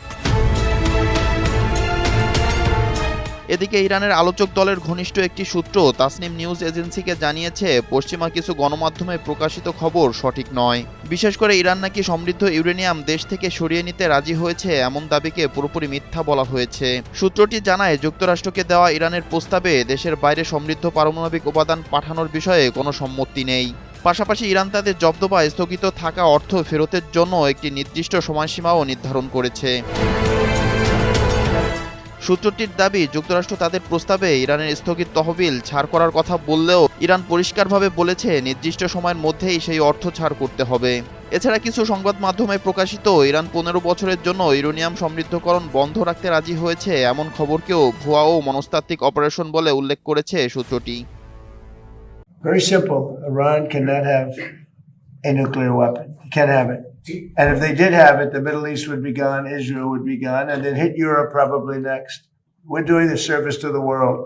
এদিকে ইরানের আলোচক দলের ঘনিষ্ঠ একটি সূত্র তাসনিম নিউজ এজেন্সিকে জানিয়েছে, পশ্চিমা কিছু গণমাধ্যমে প্রকাশিত খবর সঠিক নয়। বিশেষ করে ইরান নাকি সমৃদ্ধ ইউরেনিয়াম দেশ থেকে সরিয়ে নিতে রাজি হয়েছে এমন দাবিকে পুরোপুরি মিথ্যা বলা হয়েছে। সূত্রটি জানায়, যুক্তরাষ্ট্রকে দেওয়া ইরানের প্রস্তাবে দেশের বাইরে সমৃদ্ধ পারমাণবিক উপাদান পাঠানোর বিষয়ে কোনো সম্মতি নেই। পাশাপাশি ইরান তাদের জব্দ বা স্থগিত থাকা অর্থ ফেরতের জন্য একটি নির্দিষ্ট সময়সীমাও নির্ধারণ করেছে। সূত্রটির দাবি, যুক্তরাষ্ট্র তাদের প্রস্তাবে ইরানের স্থগিত তহবিল ছাড় করার কথা বললেও ইরান পরিষ্কারভাবে বলেছে নির্দিষ্ট সময়ের মধ্যেই সেই অর্থ ছাড় করতে হবে। এছাড়া কিছু সংবাদ মাধ্যমে প্রকাশিত ইরান 15 বছরের জন্য ইউরেনিয়াম সমৃদ্ধকরণ বন্ধ রাখতে রাজি হয়েছে এমন খবরকেও ভুয়া ও মনস্তাত্ত্বিক অপারেশন বলে উল্লেখ করেছে সূত্রটি। Very simple. Iran cannot have a nuclear weapon. They can't have it. And if they did have it, the Middle East would be gone, Israel would be gone, and then hit Europe probably next. We're doing the service to the world.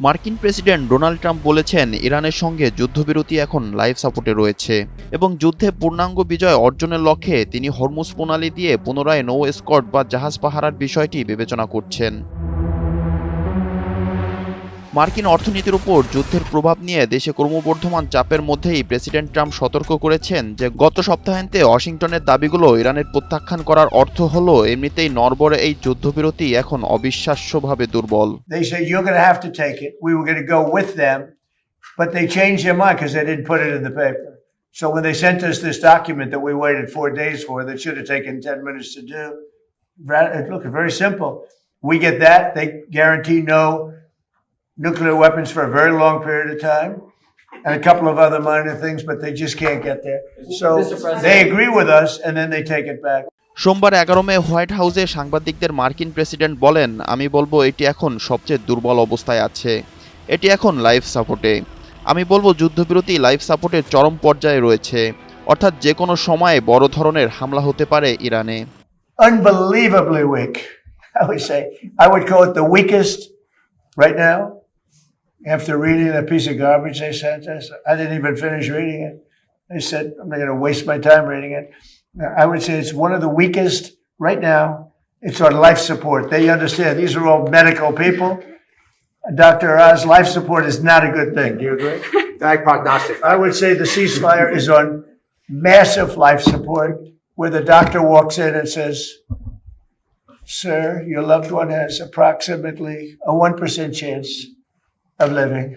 মার্কিন president Donald Trump বলেছেন, ইরানের সঙ্গে যুদ্ধবিরতি এখন life সাপোর্টে রয়েছে এবং যুদ্ধে পূর্ণাঙ্গ বিজয় অর্জনের লক্ষ্যে তিনি হরমুজ প্রণালী দিয়ে পুনরায় নৌ এসকর্ট বা জাহাজ পাহারার বিষয়টি বিবেচনা করছেন। মার্কিন অর্থনীতির উপর যুদ্ধের প্রভাব নিয়ে দেশে ক্রমবর্ধমান চাপের মধ্যেই প্রেসিডেন্ট ট্রাম্প সতর্ক করেছেন যে গত সপ্তাহান্তে ওয়াশিংটনের দাবিগুলো ইরানের প্রত্যাখ্যান করার অর্থ হলো এমনিতেই নড়বড়ে এই যুদ্ধবিরতি এখন অবিশ্বাস্যভাবে দুর্বল। They said you're going to have to take it. We were going to go with them, but they changed their mind because they didn't put it in the paper. So when they sent us this document that we waited 4 days for, that should have taken 10 minutes to do, look, very simple. We get that. They guarantee no nuclear weapons for a very long period of time, and a couple of other minor things, but they just can't get there. So they agree with us, and then they take it back. সোমবার 11 মে white হাউসে সাংবাদিকদের মার্কিন president বলেন, আমি বলবো এটি এখন সবচেয়ে দুর্বল অবস্থায় আছে। এটি এখন লাইফ সাপোর্টে। আমি বলবো যুদ্ধবিরতি লাইফ সাপোর্টের চরম পর্যায়ে রয়েছে, অর্থাৎ যে কোনো সময় বড় ধরনের হামলা হতে পারে ইরানে। Unbelievably weak, I would say. I would call it the weakest right now. After reading that piece of garbage they sent us, I didn't even finish reading it. They said, I'm not going to waste my time reading it. I would say it's one of the weakest right now. It's on life support. They understand these are all medical people. Dr. Oz, life support is not a good thing. Do you agree? Bad prognostic. I would say the ceasefire is on massive life support, where the doctor walks in and says, sir, your loved one has approximately a 1% chance of living.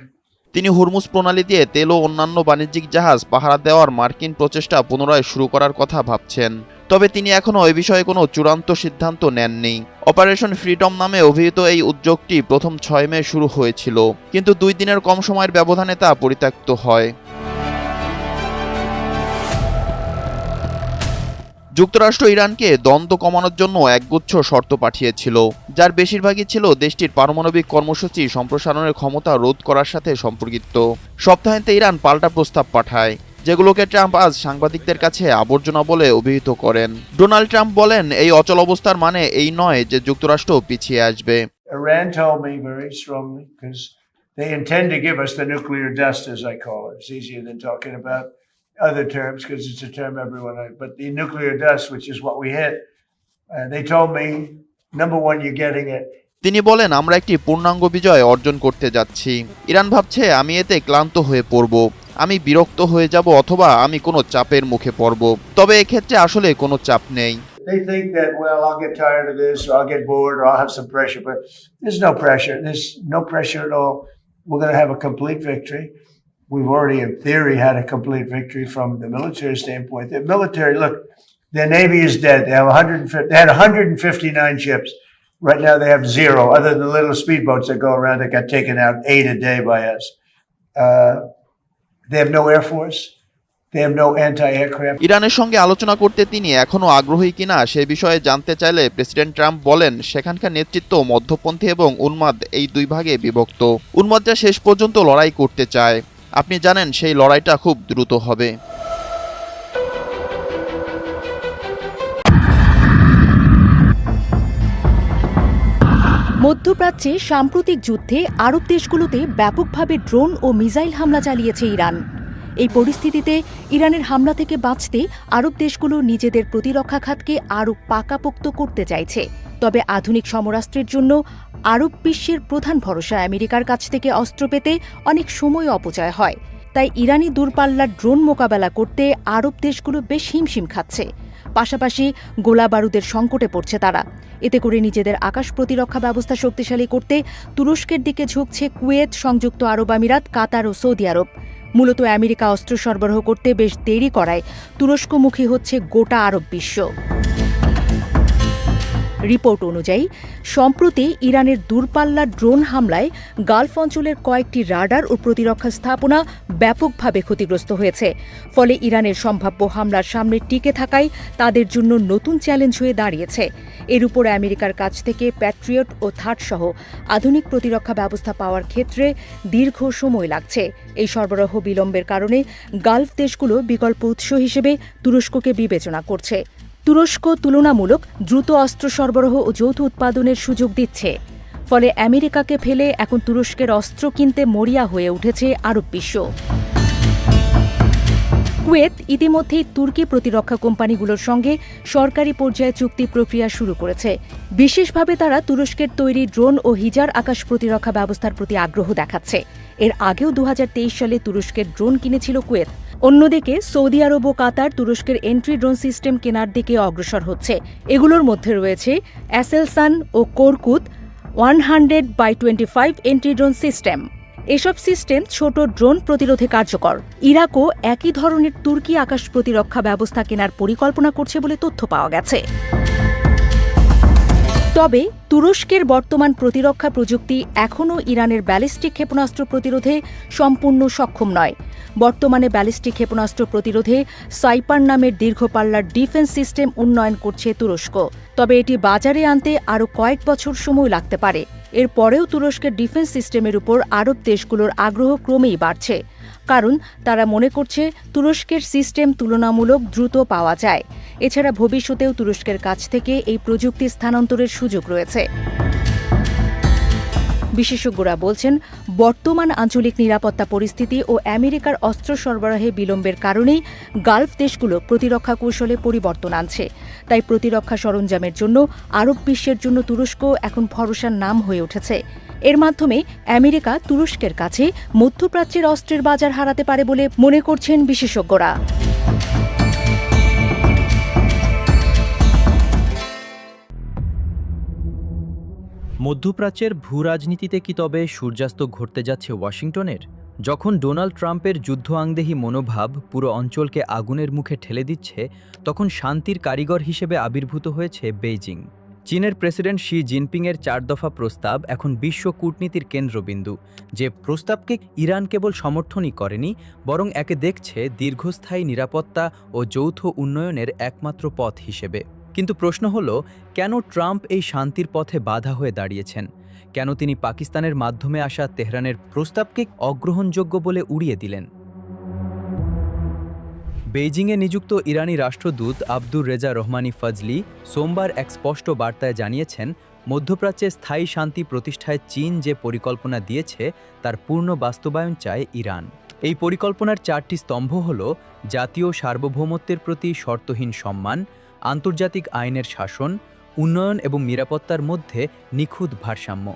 তিনি Hormuz প্রণালী দিয়ে তেল ও অন্যান্য বাণিজ্যিক জাহাজ পাহারা দেওয়ার মার্কিন প্রচেষ্টা পুনরায় শুরু করার কথা ভাবছেন, তবে তিনি এখনও এ বিষয়ে কোনো চূড়ান্ত সিদ্ধান্ত নেননি। অপারেশন ফ্রিডম নামে অভিহিত এই উদ্যোগটি প্রথম 6 মে শুরু হয়েছিল, কিন্তু 2 দিনের কম সময়ের ব্যবধানে তা পরিত্যক্ত হয়। যুক্তরাষ্ট্র ইরানকে দ্বন্দ্ব কমানোর জন্য একগুচ্ছ শর্ত পাঠিয়েছিল, যার বেশিরভাগই ছিল দেশটির পারমাণবিক কর্মসূচি সম্প্রসারণের ক্ষমতা রোধ করার সাথে সম্পর্কিত। সপ্তাহান্তে ইরান পাল্টা প্রস্তাব পাঠায়, যেগুলোকে ট্রাম্প আজ সাংবাদিকদের কাছে আবর্জনা বলে অভিহিত করেন। ডোনাল্ড ট্রাম্প বলেন, এই অচল অবস্থার মানে এই নয় যে যুক্তরাষ্ট্র পিছিয়ে আসবে। Iran told me very strongly, because they intend to give us the nuclear dust, as I call it. It's easier than talking about other terms because it's a term everyone knows. But the nuclear dust, which is what we hit, they told me, number one, you're getting it. তিনি বলেন, আমরা একটি পূর্ণাঙ্গ বিজয় অর্জন করতে যাচ্ছি। Iran ভাবছে আমি এতে ক্লান্ত হয়ে পড়ব, আমি বিরক্ত হয়ে যাব, অথবা আমি কোনো চাপের মুখে পড়ব। তবে এক্ষেত্রে আসলে কোনো চাপ নেই। They think that, well, I'll get tired of this, or I'll get bored, or I'll have some pressure. But there's no pressure. There's no pressure at all. We're going to have a complete victory. We've already, in theory, had a complete victory from the military standpoint. The military, look, their Navy is dead. They have 150. They had 159 ships. Right now they have 0, other than the little speedboats that go around that got taken out 8 a day by us. They have no Air Force. They have no anti-aircraft. ইরানের সঙ্গে আলোচনা করতে তিনি এখনো আগ্রহী কিনা সে বিষয়ে জানতে চাইলে প্রেসিডেন্ট ট্রাম্প বলেন, সেখানকার নেতৃত্ব মধ্যপন্থী এবং উন্মাদ এই 2 ভাগে বিভক্ত। উন্মাদরা শেষ পর্যন্ত লড়াই করতে চায়, আপনি জানেন সেই লড়াইটা খুব দ্রুত হবে। মধ্যপ্রাচ্যে সাম্প্রতিক যুদ্ধে আরব দেশগুলোতে ব্যাপকভাবে ড্রোন ও মিসাইল হামলা চালিয়েছে ইরান। এই পরিস্থিতিতে ইরানের হামলা থেকে বাঁচতে আরব দেশগুলো নিজেদের প্রতিরক্ষা খাতকে আরও পাকাপোক্ত করতে চাইছে। তবে আধুনিক সমরাস্ত্রের জন্য আরব বিশ্বের প্রধান ভরসা আমেরিকার কাছ থেকে অস্ত্র পেতে অনেক সময় অপচয় হয়। তাই ইরানি দূরপাল্লার ড্রোন মোকাবেলা করতে আরব দেশগুলো বেশ হিমশিম খাচ্ছে। পাশাপাশি গোলা বারুদের সংকটে পড়ছে তারা। এতে করে নিজেদের আকাশ প্রতিরক্ষা ব্যবস্থা শক্তিশালী করতে তুরস্কের দিকে ঝুঁকছে কুয়েত, সংযুক্ত আরব আমিরাত, কাতার ও সৌদি আরব। মূলত আমেরিকা অস্ত্র সরবরাহ করতে বেশ দেরি করায় তুরস্কমুখী হচ্ছে গোটা আরব বিশ্ব। রিপোর্ট অনুযায়ী সম্প্রতি ইরানের দূরপাল্লার ড্রোন হামলায় গালফ অঞ্চলের কয়েকটি রাডার ও প্রতিরক্ষা স্থাপনা ব্যাপকভাবে ক্ষতিগ্রস্ত হয়েছে। ফলে ইরানের সম্ভাব্য হামলার সামনে টিকে থাকাই তাদের জন্য নতুন চ্যালেঞ্জ হয়ে দাঁড়িয়েছে। এর উপর আমেরিকার কাছ থেকে প্যাট্রিয়ট ও থার্ড সহ আধুনিক প্রতিরক্ষা ব্যবস্থা পাওয়ার ক্ষেত্রে দীর্ঘ সময় লাগছে। এই সরবরাহ বিলম্বের কারণে গালফ দেশগুলো বিকল্প উৎস হিসেবে তুরস্ককে বিবেচনা করছে। তুরস্ক তুলনামূলক দ্রুত অস্ত্র সরবরাহ ও যৌথ উৎপাদনের সুযোগ দিচ্ছে। ফলে আমেরিকাকে ফেলে এখন তুরস্কের অস্ত্র কিনতে মরিয়া হয়ে উঠেছে আরব বিশ্ব। কুয়েত ইতিমধ্যেই তুর্কি প্রতিরক্ষা কোম্পানিগুলোর সঙ্গে সরকারি পর্যায়ে চুক্তি প্রক্রিয়া শুরু করেছে। বিশেষভাবে তারা তুরস্কের তৈরি ড্রোন ও হিজার আকাশ প্রতিরক্ষা ব্যবস্থার প্রতি আগ্রহ দেখাচ্ছে। এর আগেও 2023 সালে তুরস্কের ড্রোন কিনেছিল কুয়েত। অন্যদিকে সৌদি আরব ও কাতার তুরস্কের এন্ট্রি ড্রোন সিস্টেম কেনার দিকে অগ্রসর হচ্ছে। এগুলোর মধ্যে রয়েছে অ্যাসেলসান ও কোরকুত 100x25 এন্ট্রি ড্রোন সিস্টেম। এসব সিস্টেম ছোট ড্রোন প্রতিরোধে কার্যকর। ইরাকও একই ধরনের তুর্কি আকাশ প্রতিরক্ষা ব্যবস্থা কেনার পরিকল্পনা করছে বলে তথ্য পাওয়া গেছে। তবে তুরস্কের বর্তমান প্রতিরক্ষা প্রযুক্তি এখনও ইরানের ব্যালিস্টিক ক্ষেপণাস্ত্র প্রতিরোধে সম্পূর্ণ সক্ষম নয়। বর্তমানে ব্যালিস্টিক ক্ষেপণাস্ত্র প্রতিরোধে সাইপার নামের দীর্ঘপাল্লার ডিফেন্স সিস্টেম উন্নয়ন করছে তুরস্ক। তবে এটি বাজারে আনতে আরও কয়েক বছর সময় লাগতে পারে। এরপরেও তুরস্কের ডিফেন্স সিস্টেমের উপর আরব দেশগুলোর আগ্রহ ক্রমেই বাড়ছে। কারণ তারা মনে করছে তুরস্কের সিস্টেম তুলনামূলক দ্রুত পাওয়া যায়। এছাড়া ভবিষ্যতেও তুরস্কের কাছ থেকে এই প্রযুক্তি স্থানান্তরের সুযোগ রয়েছে। বিশেষজ্ঞরা বলছেন, বর্তমান আঞ্চলিক নিরাপত্তা পরিস্থিতি ও আমেরিকার অস্ত্র সরবরাহে বিলম্বের কারণেই গালফ দেশগুলো প্রতিরক্ষা কৌশলে পরিবর্তন আনছে। তাই প্রতিরক্ষা সরঞ্জামের জন্য আরব বিশ্বের জন্য তুরস্ক এখন ভরসার নাম হয়ে উঠেছে। এর মাধ্যমে আমেরিকা তুরস্কের কাছে মধ্যপ্রাচ্যের অস্ত্রের বাজার হারাতে পারে বলে মনে করছেন বিশেষজ্ঞরা। মধ্যপ্রাচ্যের ভূরাজনীতিতে কি তবে সূর্যাস্ত ঘটতে যাচ্ছে ওয়াশিংটনের? যখন ডোনাল্ড ট্রাম্পের যুদ্ধ আংদেহী মনোভাব পুরো অঞ্চলকে আগুনের মুখে ঠেলে দিচ্ছে, তখন শান্তির কারিগর হিসেবে আবির্ভূত হয়েছে বেইজিং। চীনের প্রেসিডেন্ট শি জিনপিংয়ের 4 দফা প্রস্তাব এখন বিশ্ব কূটনীতির কেন্দ্রবিন্দু। যে প্রস্তাবকে ইরান কেবল সমর্থনই করেনি, বরং একে দেখছে দীর্ঘস্থায়ী নিরাপত্তা ও যৌথ উন্নয়নের একমাত্র পথ হিসেবে। কিন্তু প্রশ্ন হলো, কেন ট্রাম্প এই শান্তির পথে বাধা হয়ে দাঁড়িয়েছেন? কেন তিনি পাকিস্তানের মাধ্যমে আসা তেহরানের প্রস্তাবকে অগ্রহণযোগ্য বলে উড়িয়ে দিলেন? বেইজিংয়ে নিযুক্ত ইরানি রাষ্ট্রদূত আব্দুর রেজা রহমানি ফজলি সোমবার এক স্পষ্ট বার্তায় জানিয়েছেন, মধ্যপ্রাচ্যে স্থায়ী শান্তি প্রতিষ্ঠায় চীন যে পরিকল্পনা দিয়েছে তার পূর্ণ বাস্তবায়ন চায় ইরান। এই পরিকল্পনার 4টি স্তম্ভ হল জাতীয় সার্বভৌমত্বের প্রতি শর্তহীন সম্মান, আন্তর্জাতিক আইনের শাসন, উন্নয়ন এবং নিরাপত্তার মধ্যে নিখুঁত ভারসাম্য।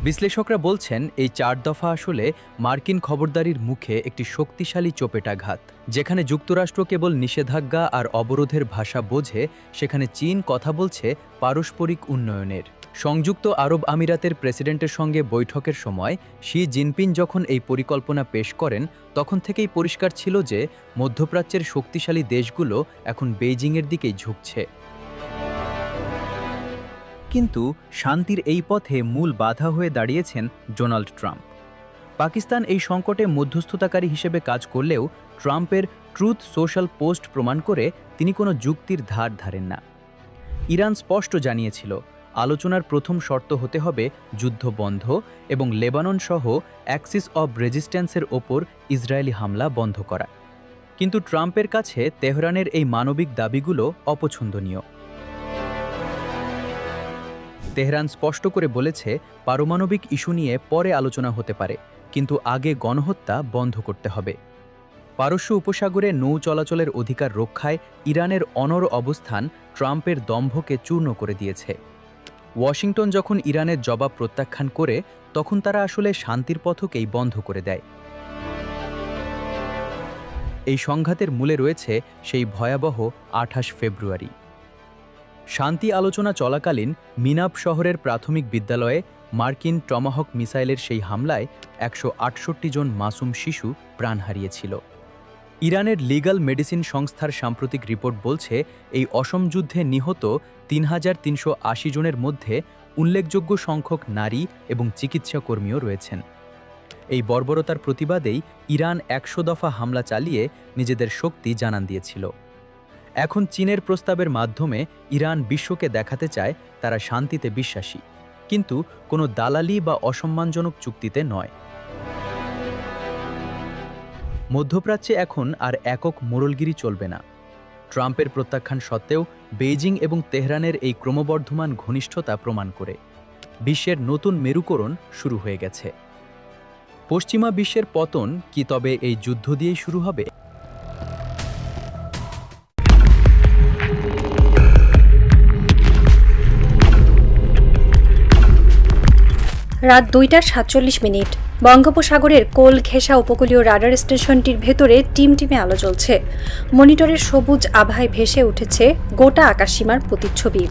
বিশ্লেষকরা বলছেন, এই 4 দফা আসলে মার্কিন খবরদারির মুখে একটি শক্তিশালী চপেটাঘাত। যেখানে যুক্তরাষ্ট্র কেবল নিষেধাজ্ঞা আর অবরোধের ভাষা বোঝে, সেখানে চীন কথা বলছে পারস্পরিক উন্নয়নের। সংযুক্ত আরব আমিরাতের প্রেসিডেন্টের সঙ্গে বৈঠকের সময় শি জিনপিং যখন এই পরিকল্পনা পেশ করেন, তখন থেকেই পরিষ্কার ছিল যে মধ্যপ্রাচ্যের শক্তিশালী দেশগুলো এখন বেইজিংয়ের দিকেই ঝুঁকছে। কিন্তু শান্তির এই পথে মূল বাধা হয়ে দাঁড়িয়েছেন ডোনাল্ড ট্রাম্প। পাকিস্তান এই সংকটে মধ্যস্থতাকারী হিসেবে কাজ করলেও ট্রাম্পের ট্রুথ সোশ্যাল পোস্ট প্রমাণ করে তিনি কোনো যুক্তির ধার ধারেন না। ইরান স্পষ্ট জানিয়েছিল, আলোচনার প্রথম শর্ত হতে হবে যুদ্ধ বন্ধ এবং লেবানন সহ অ্যাক্সিস অব রেজিস্ট্যান্সের ওপর ইসরায়েলি হামলা বন্ধ করা। কিন্তু ট্রাম্পের কাছে তেহরানের এই মানবিক দাবিগুলো অপছন্দনীয়। তেহরান স্পষ্ট করে বলেছে, পারমাণবিক ইস্যু নিয়ে পরে আলোচনা হতে পারে, কিন্তু আগে গণহত্যা বন্ধ করতে হবে। পারস্য উপসাগরে নৌ চলাচলের অধিকার রক্ষায় ইরানের অনড় অবস্থান ট্রাম্পের দম্ভকে চূর্ণ করে দিয়েছে। ওয়াশিংটন যখন ইরানের জবাব প্রত্যাখ্যান করে, তখন তারা আসলে শান্তির পথকেই বন্ধ করে দেয়। এই সংঘাতের মূলে রয়েছে সেই ভয়াবহ ২৮ ফেব্রুয়ারি। শান্তি আলোচনা চলাকালীন মিনাব শহরের প্রাথমিক বিদ্যালয়ে মার্কিন টমাহক মিসাইলের সেই হামলায় ১৬৮ জন মাসুম শিশু প্রাণ হারিয়েছিল। ইরানের লিগ্যাল মেডিসিন সংস্থার সাম্প্রতিক রিপোর্ট বলছে, এই অসম যুদ্ধে নিহত ৩৩৮০ জনের মধ্যে উল্লেখযোগ্য সংখ্যক নারী এবং চিকিৎসাকর্মীও রয়েছেন। এই বর্বরতার প্রতিবাদেই ইরান ১০০ দফা হামলা চালিয়ে নিজেদের শক্তি জানান দিয়েছিল। এখন চীনের প্রস্তাবের মাধ্যমে ইরান বিশ্বকে দেখাতে চায় তারা শান্তিতে বিশ্বাসী, কিন্তু কোনো দালালি বা অসম্মানজনক চুক্তিতে নয়। মধ্যপ্রাচ্যে এখন আর একক মোড়লগিরি চলবে না। ট্রাম্পের প্রত্যাখ্যান সত্ত্বেও বেইজিং এবং তেহরানের এই ক্রমবর্ধমান ঘনিষ্ঠতা প্রমাণ করে বিশ্বের নতুন মেরুকরণ শুরু হয়ে গেছে। পশ্চিমা বিশ্বের পতন কি তবে এই যুদ্ধ দিয়েই শুরু হবে? রাত ২:৪৭। বঙ্গোপসাগরের কোল ঘেঁষা উপকূলীয় রাডার স্টেশনটির ভেতরে টিমটিমে আলো জ্বলছে। মনিটরের সবুজ আভায় ভেসে উঠেছে গোটা আকাশসীমার প্রতিচ্ছবি।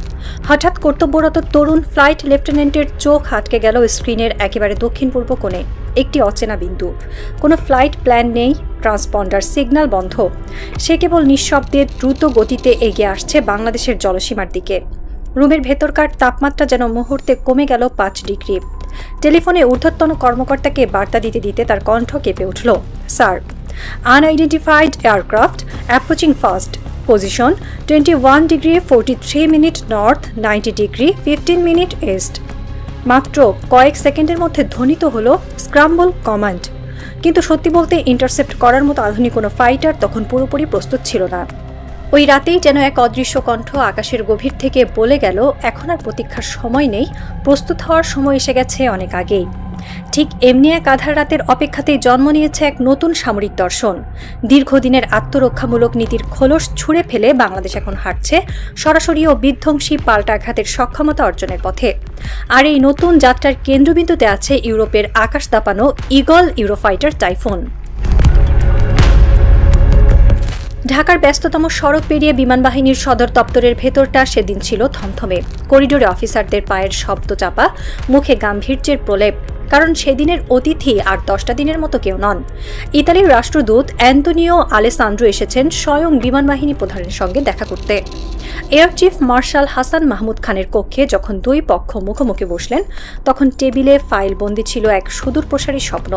হঠাৎ কর্তব্যরত তরুণ ফ্লাইট লেফটেন্যান্টের চোখ আটকে গেল স্ক্রিনের একেবারে দক্ষিণ পূর্ব কোণে একটি অচেনা বিন্দু। কোনো ফ্লাইট প্ল্যান নেই, ট্রান্সপন্ডার সিগন্যাল বন্ধ। সে কেবল নিঃশব্দে দ্রুত গতিতে এগিয়ে আসছে বাংলাদেশের জলসীমার দিকে। রুমের ভেতরকার তাপমাত্রা যেন মুহূর্তে কমে গেল ৫ ডিগ্রি। টেলিফোনে ঊর্ধ্বতন কর্মকর্তাকে বার্তা দিতে দিতে তার কণ্ঠ কেঁপে উঠল। Sir, unidentified aircraft approaching fast, position 21 degree 43 minute north, 90 degree 15 minute east. মাত্র কয়েক সেকেন্ডের মধ্যে ধ্বনিত হল স্ক্রাম্বল কমান্ড। কিন্তু সত্যি বলতে ইন্টারসেপ্ট করার মতো আধুনিক কোনো ফাইটার তখন পুরোপুরি প্রস্তুত ছিল না। ওই রাতেই যেন এক অদৃশ্য কণ্ঠ আকাশের গভীর থেকে বলে গেল, এখন আর প্রতীক্ষার সময় নেই, প্রস্তুত হওয়ার সময় এসে গেছে অনেক আগেই। ঠিক এমনি এক আধার রাতের অপেক্ষাতেই জন্ম নিয়েছে এক নতুন সামরিক দর্শন। দীর্ঘদিনের আত্মরক্ষামূলক নীতির খোলস ছুঁড়ে ফেলে বাংলাদেশ এখন হাঁটছে সরাসরি ও বিধ্বংসী পাল্টাঘাতের সক্ষমতা অর্জনের পথে। আর এই নতুন যাত্রার কেন্দ্রবিন্দুতে আছে ইউরোপের আকাশ দাপানো ঈগল ইউরোফাইটার টাইফুন। ঢাকার ব্যস্ততম সড়ক পেরিয়ে বিমান বাহিনীর সদর দপ্তরের ভেতরটা সেদিন ছিল থমথমে। করিডোরে অফিসারদের পায়ের শব্দ চাপা, মুখে গাম্ভীর্যের প্রলেপ, কারণ সেদিনের অতিথি আর 10টা দিনের মতো কেউ নন। ইতালির রাষ্ট্রদূত অ্যান্তোনিও আলেসান্দ্রো এসেছেন স্বয়ং বিমান বাহিনী প্রধানের সঙ্গে দেখা করতে। Air chief marshal Hasan Mahmud খানের কক্ষে যখন দুই পক্ষ মুখোমুখি বসলেন, তখন টেবিলে ফাইল বন্দী ছিল এক সুদূর প্রসারী স্বপ্ন।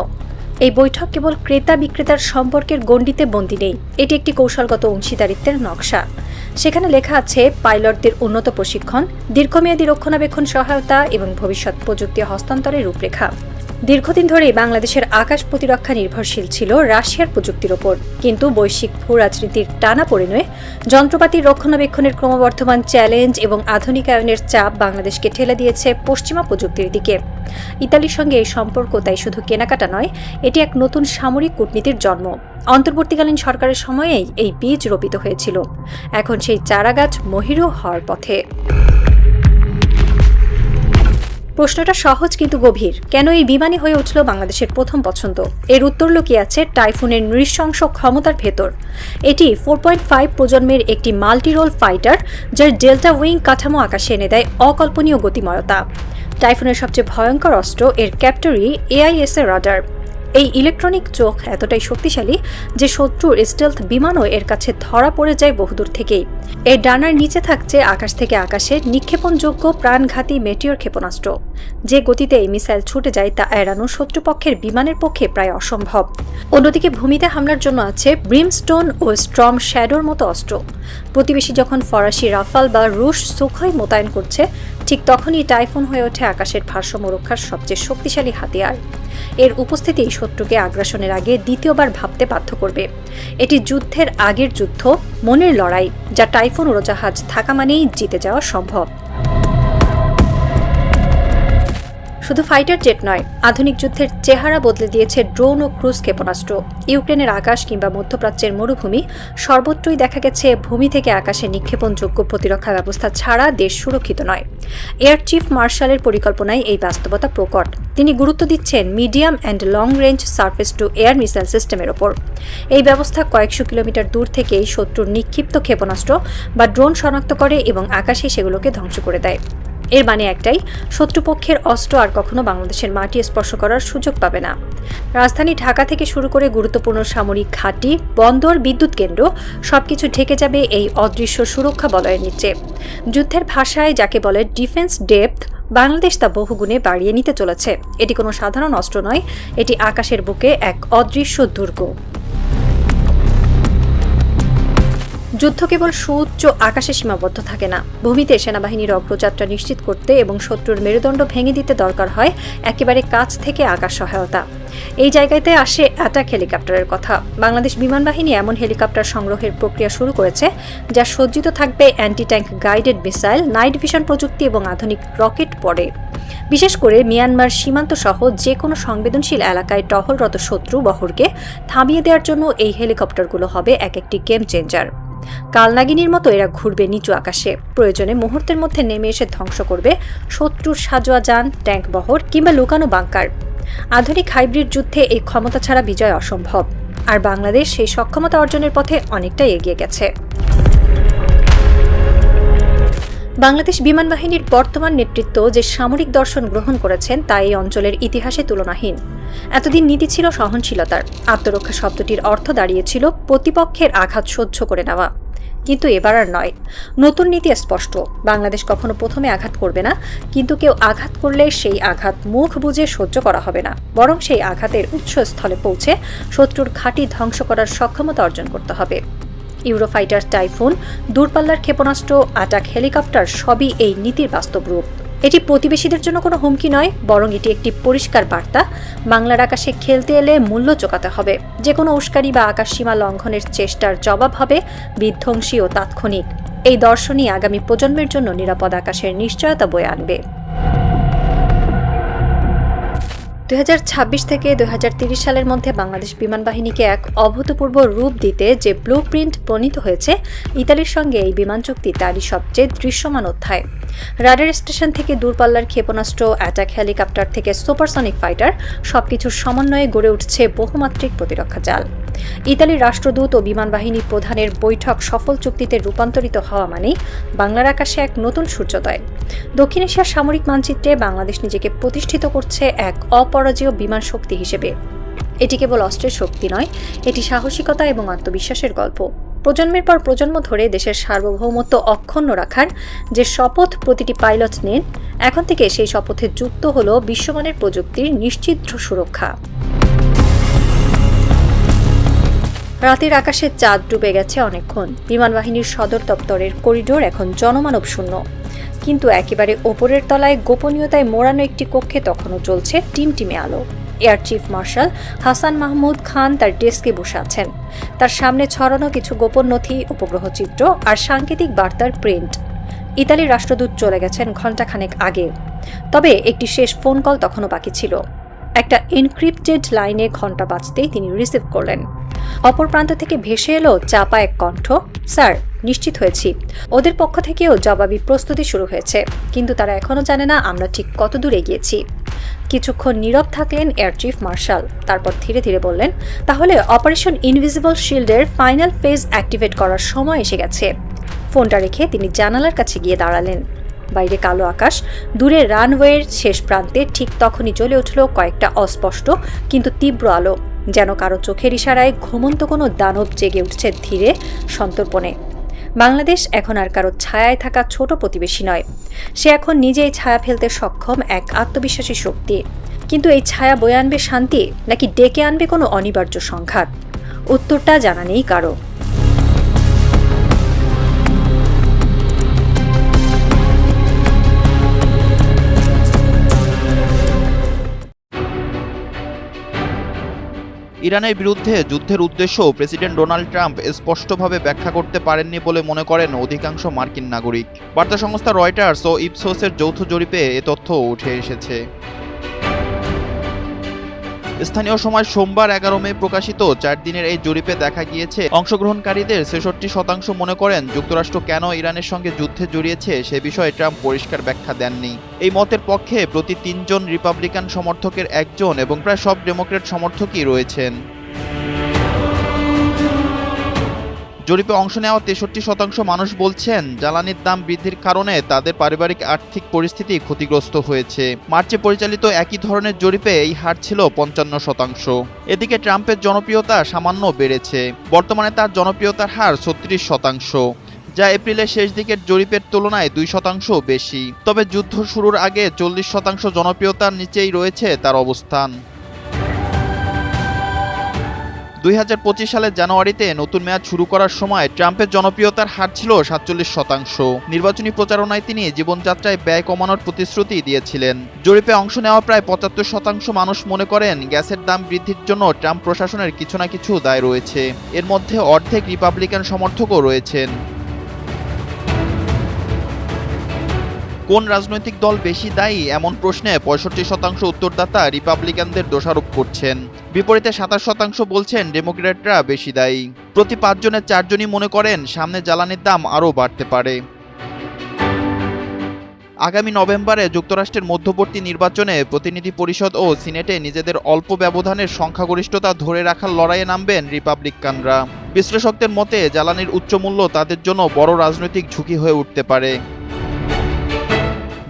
এই বৈঠক কেবল ক্রেতা বিক্রেতার সম্পর্কের গণ্ডিতে বন্দী নেই, এটি একটি কৌশলগত অংশীদারিত্বের নকশা। সেখানে লেখা আছে পাইলটদের উন্নত প্রশিক্ষণ, দীর্ঘমেয়াদী রক্ষণাবেক্ষণ সহায়তা এবং ভবিষ্যৎ প্রযুক্তি হস্তান্তরের রূপরেখা। দীর্ঘদিন ধরেই বাংলাদেশের আকাশ প্রতিরক্ষা নির্ভরশীল ছিল রাশিয়ার প্রযুক্তির ওপর, কিন্তু বৈশ্বিক ভূ রাজনীতির টানাপোড়েনে যন্ত্রপাতির রক্ষণাবেক্ষণের ক্রমবর্ধমান চ্যালেঞ্জ এবং আধুনিকায়নের চাপ বাংলাদেশকে ঠেলে দিয়েছে পশ্চিমা প্রযুক্তির দিকে। ইতালির সঙ্গে এই সম্পর্ক তাই শুধু কেনাকাটা নয়, এটি এক নতুন সামরিক কূটনীতির জন্ম। অন্তর্বর্তীকালীন সরকারের সময়েই এই বীজ রোপিত হয়েছিল। এখন সেই চারাগাছ মহিরু হওয়ার পথে। প্রশ্নটা সহজ কিন্তু গভীর। কেন এই বিমানই হয়ে উঠল বাংলাদেশের প্রথম পছন্দ? এর উত্তর লুকিয়ে আছে টাইফুনের নৃশংস ক্ষমতার ভেতর। এটি 4.5 প্রজন্মের একটি মাল্টিরোল ফাইটার, যার ডেল্টা উইং কাঠামো আকাশে এনে দেয় অকল্পনীয় গতিময়তা। টাইফুনের সবচেয়ে ভয়ঙ্কর অস্ত্র এর ক্যাপ্টরি AIS রাডার। এই ইলেকট্রনিক চোখ এতটাই শক্তিশালী যে শত্রুর স্টেলথ বিমানও এর কাছে ধরা পড়ে যায় বহুদূর থেকেই। এর ডানার নিচে থাকছে আকাশ থেকে আকাশে নিক্ষেপণযোগ্য প্রাণঘাতী মেটিওর ক্ষেপণাস্ত্র। যে গতিতে এই মিসাইল ছুটে যায় তা এড়ানো শত্রুপক্ষের বিমানের পক্ষে প্রায় অসম্ভব। অন্যদিকে ভূমিতে হামলার জন্য আছে ব্রিমস্টোন ও স্ট্রম শ্যাডোর মতো অস্ত্র। প্রতিবেশী যখন ফরাসি রাফাল বা রুশ সুখই মোতায়েন করছে, ঠিক তখনই টাইফুন হয়ে ওঠে আকাশের ভারসাম্য রক্ষার সবচেয়ে শক্তিশালী হাতিয়ার। এর উপস্থিতি শত্রুকে আগ্রাসনের আগে দ্বিতীয়বার ভাবতে বাধ্য করবে। এটি যুদ্ধের আগের যুদ্ধ, মনের লড়াই, যা টাইফুন উড়োজাহাজ থাকা মানেই জিতে যাওয়া সম্ভব। শুধু ফাইটার জেট নয়, আধুনিক যুদ্ধের চেহারা বদলে দিয়েছে ড্রোন ও ক্রুজ ক্ষেপণাস্ত্র। ইউক্রেনের আকাশ কিংবা মধ্যপ্রাচ্যের মরুভূমি সর্বত্রই দেখা গেছে ভূমি থেকে আকাশে নিক্ষেপণযোগ্য প্রতিরক্ষা ব্যবস্থা ছাড়া দেশ সুরক্ষিত নয়। এয়ার চিফ মার্শালের পরিকল্পনায় এই বাস্তবতা প্রকট। তিনি গুরুত্ব দিচ্ছেন medium and long range surface two air missile সিস্টেমের ওপর। এই ব্যবস্থা কয়েকশো কিলোমিটার দূর থেকেই শত্রুর নিক্ষিপ্ত ক্ষেপণাস্ত্র বা ড্রোন শনাক্ত করে এবং আকাশে সেগুলোকে ধ্বংস করে দেয়। এর মানে একটাই, শত্রুপক্ষের অস্ত্র আর কখনো বাংলাদেশের মাটি স্পর্শ করার সুযোগ পাবে না। রাজধানী ঢাকা থেকে শুরু করে গুরুত্বপূর্ণ সামরিক ঘাঁটি, বন্দর, বিদ্যুৎ কেন্দ্র সবকিছু ঢেকে যাবে এই অদৃশ্য সুরক্ষা বলয়ের নিচে। যুদ্ধের ভাষায় যাকে বলে ডিফেন্স ডেপথ, বাংলাদেশ তা বহুগুণে বাড়িয়ে নিতে চলেছে। এটি কোনো সাধারণ অস্ত্র নয়, এটি আকাশের বুকে এক অদৃশ্য দুর্গ। যুদ্ধ কেবল সুউচ্চ আকাশে সীমাবদ্ধ থাকে না। ভূমিতে সেনাবাহিনীর অগ্রযাত্রা নিশ্চিত করতে এবং শত্রুর মেরুদণ্ড ভেঙে দিতে দরকার হয় একেবারে কাছ থেকে আকাশ সহায়তা। এই জায়গাতে আসে অ্যাটাক হেলিকপ্টারের কথা। বাংলাদেশ বিমান বাহিনী এমন হেলিকপ্টার সংগ্রহের প্রক্রিয়া শুরু করেছে যা সজ্জিত থাকবে anti tank guided missile, night vision প্রযুক্তি এবং আধুনিক রকেট পডে। বিশেষ করে মিয়ানমার সীমান্ত সহ যে কোনো সংবেদনশীল এলাকায় টহলরত শত্রু বহরকে থামিয়ে দেওয়ার জন্য এই হেলিকপ্টারগুলো হবে এক একটি গেম চেঞ্জার। কালনাগিনীর মতো এরা ঘুরবে নিচু আকাশে, প্রয়োজনে মুহূর্তের মধ্যে নেমে এসে ধ্বংস করবে শত্রুর সাজোয়া যান, ট্যাঙ্ক বহর কিংবা লুকানো বাংকার। আধুনিক হাইব্রিড যুদ্ধে এই ক্ষমতা ছাড়া বিজয় অসম্ভব, আর বাংলাদেশ সেই সক্ষমতা অর্জনের পথে অনেকটাই এগিয়ে গেছে। বাংলাদেশ বিমান বাহিনীর বর্তমান নেতৃত্ব যে সামরিক দর্শন গ্রহণ করেছেন তা এই অঞ্চলের ইতিহাসে তুলনাহীন। এতদিন নীতি ছিল সহনশীলতার। আত্মরক্ষা শব্দটির অর্থ দাঁড়িয়েছিল প্রতিপক্ষের আঘাত সহ্য করে নেওয়া। কিন্তু এবার আর নয়, নতুন নীতি স্পষ্ট। বাংলাদেশ কখনো প্রথমে আঘাত করবে না, কিন্তু কেউ আঘাত করলে সেই আঘাত মুখ বুজে সহ্য করা হবে না, বরং সেই আঘাতের উৎসস্থলে পৌঁছে শত্রুর ঘাঁটি ধ্বংস করার সক্ষমতা অর্জন করতে হবে। ইউরোফাইটার, টাইফুন, দূরপাল্লার ক্ষেপণাস্ত্র, অ্যাটাক হেলিকপ্টার সবই এই নীতির বাস্তব রূপ। এটি প্রতিবেশীদের জন্য কোনো হুমকি নয়, বরং এটি একটি পরিষ্কার বার্তা। বাংলার আকাশে খেলতে এলে মূল্য চোকাতে হবে। যে কোনো উস্কানি বা আকাশসীমা লঙ্ঘনের চেষ্টার জবাব হবে বিধ্বংসী ও তাৎক্ষণিক। এই দর্শনই আগামী প্রজন্মের জন্য নিরাপদ আকাশের নিশ্চয়তা বয়ে আনবে। 2026 থেকে 2030 সালের মধ্যে বাংলাদেশ বিমান বাহিনীকে এক অভূতপূর্ব রূপ দিতে যে ব্লুপ্রিন্ট প্রণীত হয়েছে, ইতালির সঙ্গে এই বিমান চুক্তি তারই সবচেয়ে দৃশ্যমান অধ্যায়। রাডার স্টেশন থেকে দূরপাল্লার ক্ষেপণাস্ত্র, অ্যাটাক হেলিকপ্টার থেকে সুপারসনিক ফাইটার, সবকিছুর সমন্বয়ে গড়ে উঠছে বহুমাত্রিক প্রতিরক্ষা জাল। ইতালির রাষ্ট্রদূত ও বিমান বাহিনী প্রধানের বৈঠক সফল চুক্তিতে রূপান্তরিত হওয়া মানেই বাংলার আকাশে এক নতুন সূর্যোদয়। দক্ষিণ এশিয়ার সামরিক মানচিত্রে বাংলাদেশ নিজেকে প্রতিষ্ঠিত করছে এক অপরাজেয় বিমান শক্তি হিসেবে। এটি কেবল অস্ত্রের শক্তি নয়, এটি সাহসিকতা এবং আত্মবিশ্বাসের গল্প। প্রজন্মের পর প্রজন্ম ধরে দেশের সার্বভৌমত্ব অক্ষুণ্ণ রাখার যে শপথ প্রতিটি পাইলট নেন, এখন থেকে সেই শপথে যুক্ত হল বিশ্বমানের প্রযুক্তির নিশ্চিদ্র সুরক্ষা। রাতের আকাশে চাঁদ ডুবে গেছে অনেকক্ষণ। বিমান বাহিনীর সদর দপ্তরের করিডোর এখন জনমানব শূন্য, কিন্তু একেবারে ওপরের তলায় গোপনীয়তায় মোড়ানো একটি কক্ষে তখনও চলছে টিমটিমে আলো। Air chief marshal Hasan Mahmud Khan তার ডেস্কে বসে আছেন। তার সামনে ছড়ানো কিছু গোপন নথি, উপগ্রহ চিত্র আর সাংকেতিক বার্তার প্রিন্ট। ইতালির রাষ্ট্রদূত চলে গেছেন ঘণ্টাখানেক আগে, তবে একটি শেষ ফোন কল তখনও বাকি ছিল। একটা এনক্রিপ্টেড লাইনে ঘণ্টা বাজতেই তিনি রিসিভ করলেন। অপর প্রান্ত থেকে ভেসে এলো চাপা এক কণ্ঠ, স্যার, নিশ্চিত হয়েছি। ওদের পক্ষ থেকেও জবাবি প্রস্তুতি শুরু হয়েছে, কিন্তু তারা এখনও জানে না আমরা ঠিক কত দূর এগিয়েছি। কিছুক্ষণ নীরব থাকলেন এয়ার চিফ মার্শাল, তারপর ধীরে ধীরে বললেন, তাহলে অপারেশন ইনভিজিবল শিল্ডের ফাইনাল ফেজ অ্যাক্টিভেট করার সময় এসে গেছে। ফোনটা রেখে তিনি জানালার কাছে গিয়ে দাঁড়ালেন। বাইরে কালো আকাশ, দূরে রানওয়ের শেষ প্রান্তে ঠিক তখনই জ্বলে উঠল কয়েকটা অস্পষ্ট কিন্তু তীব্র আলো, যেন কারো চোখের ইশারায় ঘুমন্ত কোনো দানব জেগে উঠছে ধীরে সন্তর্পণে। বাংলাদেশ এখন আর কারো ছায়ায় থাকা ছোট প্রতিবেশী নয়, সে এখন নিজেই ছায়া ফেলতে সক্ষম এক আত্মবিশ্বাসী শক্তি। কিন্তু এই ছায়া বয়ে আনবে শান্তি নাকি ডেকে আনবে কোনো অনিবার্য সংঘাত? উত্তরটা জানা নেই কারো। ইরানের বিরুদ্ধে যুদ্ধের উদ্দেশ্য প্রেসিডেন্ট ডোনাল্ড ট্রাম্প স্পষ্টভাবে ব্যাখ্যা করতে পারেননি বলে মনে করেন অধিকাংশ মার্কিন নাগরিক। বার্তা সংস্থা রয়টার্স ও ইপসোসের যৌথ জরিপে এ তথ্য উঠে এসেছে। স্থানীয় সময় সোমবার 11 মে প্রকাশিত 4 দিনের এই জরিপে দেখা গিয়েছে অংশগ্রহণকারীদের 66% মনে করেন যুক্তরাষ্ট্র কেন ইরানের সঙ্গে যুদ্ধে জড়িয়েছে সে বিষয়ে ট্রাম্প পরিষ্কার ব্যাখ্যা দেননি। এই মতের পক্ষে প্রতি 3 জন রিপাবলিকান সমর্থকের 1 জন এবং প্রায় সব ডেমোক্র্যাট সমর্থকই রয়েছেন। জরিপে অংশ নেওয়া 63% মানুষ বলছেন জ্বালানির দাম বৃদ্ধির কারণে তাদের পারিবারিক আর্থিক পরিস্থিতি ক্ষতিগ্রস্ত হয়েছে। মার্চে পরিচালিত একই ধরনের জরিপে এই হার ছিল 55%। এদিকে ট্রাম্পের জনপ্রিয়তা সামান্য বেড়েছে, বর্তমানে তার জনপ্রিয়তার হার 36%, যা এপ্রিলের শেষ দিকের জরিপের তুলনায় 2% বেশি। তবে যুদ্ধ শুরুর আগে 40% জনপ্রিয়তার নিচেই রয়েছে তার অবস্থান। 2025 সালের জানুয়ারিতে নতুন মেয়াদ শুরু করার সময় ট্রাম্পের জনপ্রিয়তার হার ছিল 47%। নির্বাচনী প্রচারণায় তিনি জীবনযাত্রায় ব্যয় কমানোর প্রতিশ্রুতি দিয়েছিলেন। জরিপে অংশ নেওয়া প্রায় 75% মানুষ মনে করেন গ্যাসের দাম বৃদ্ধির জন্য ট্রাম্প প্রশাসনের কিছু না কিছু দায় রয়েছে। এর মধ্যে অর্ধেক রিপাবলিকান সমর্থকও রয়েছেন। কোন রাজনৈতিক দল বেশি দায়ী এমন প্রশ্নে 65% উত্তরদাতা রিপাবলিকানদের দোষারোপ করছেন। বিপরীতে 27% বলছেন ডেমোক্র্যাটরা বেশি দায়ী। প্রতি 5 জনের 4 জনই মনে করেন সামনে জ্বালানির দাম আরও বাড়তে পারে। আগামী নভেম্বরে যুক্তরাষ্ট্রের মধ্যবর্তী নির্বাচনে প্রতিনিধি পরিষদ ও সিনেটে নিজেদের অল্প ব্যবধানের সংখ্যাগরিষ্ঠতা ধরে রাখার লড়াইয়ে নামবেন রিপাবলিকানরা। বিশ্লেষকদের মতে জ্বালানির উচ্চমূল্য তাদের জন্য বড় রাজনৈতিক ঝুঁকি হয়ে উঠতে পারে।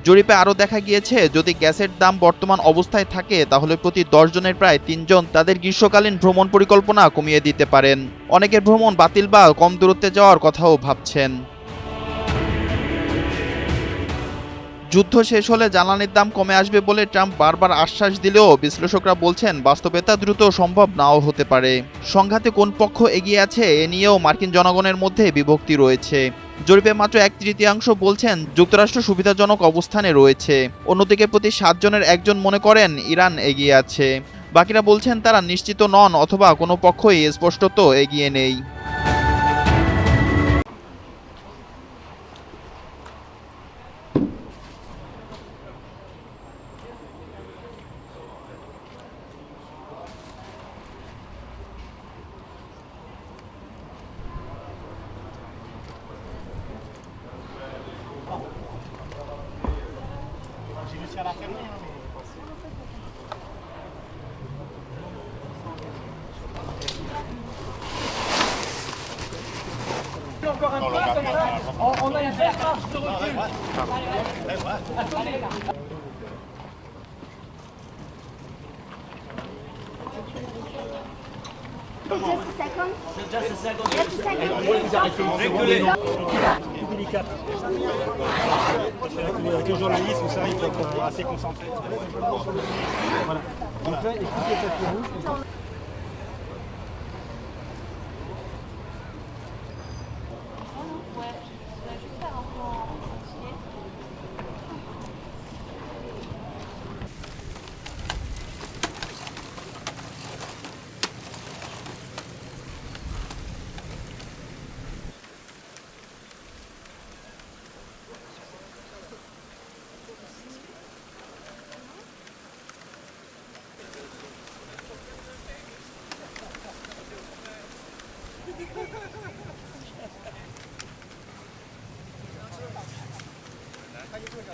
জরিপে আরও দেখা গিয়েছে যদি গ্যাসের দাম বর্তমান অবস্থায় থাকে তাহলে প্রতি 10 জনের প্রায় 3 জন তাদের গ্রীষ্মকালীন ভ্রমণ পরিকল্পনা কমিয়ে দিতে পারেন। অনেকের ভ্রমণ বাতিল বা কম দূরত্বে যাওয়ার কথাও ভাবছেন। যুদ্ধ শেষ হলে জ্বালানির দাম কমে আসবে বলে ট্রাম্প বারবার আশ্বাস দিলেও বিশ্লেষকরা বলছেন বাস্তবে তা দ্রুত সম্ভব নাও হতে পারে। সংঘাতে কোন পক্ষ এগিয়ে আছে এ নিয়েও মার্কিন জনগণের মধ্যে বিভক্তি রয়েছে। জরিপে মাত্র 1/3 বলছেন যুক্তরাষ্ট্র সুবিধাজনক অবস্থানে রয়েছে, অন্যদিকে প্রতি 7 জনের 1 জন মনে করেন ইরান এগিয়ে আছে। বাকিরা বলছেন তারা নিশ্চিত নন অথবা কোনো পক্ষই স্পষ্টত এগিয়ে নেই। Avec le journaliste, tout ça, il faut être assez concentré. Voilà. Donc là, écoutez, tapis rouge.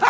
Ha!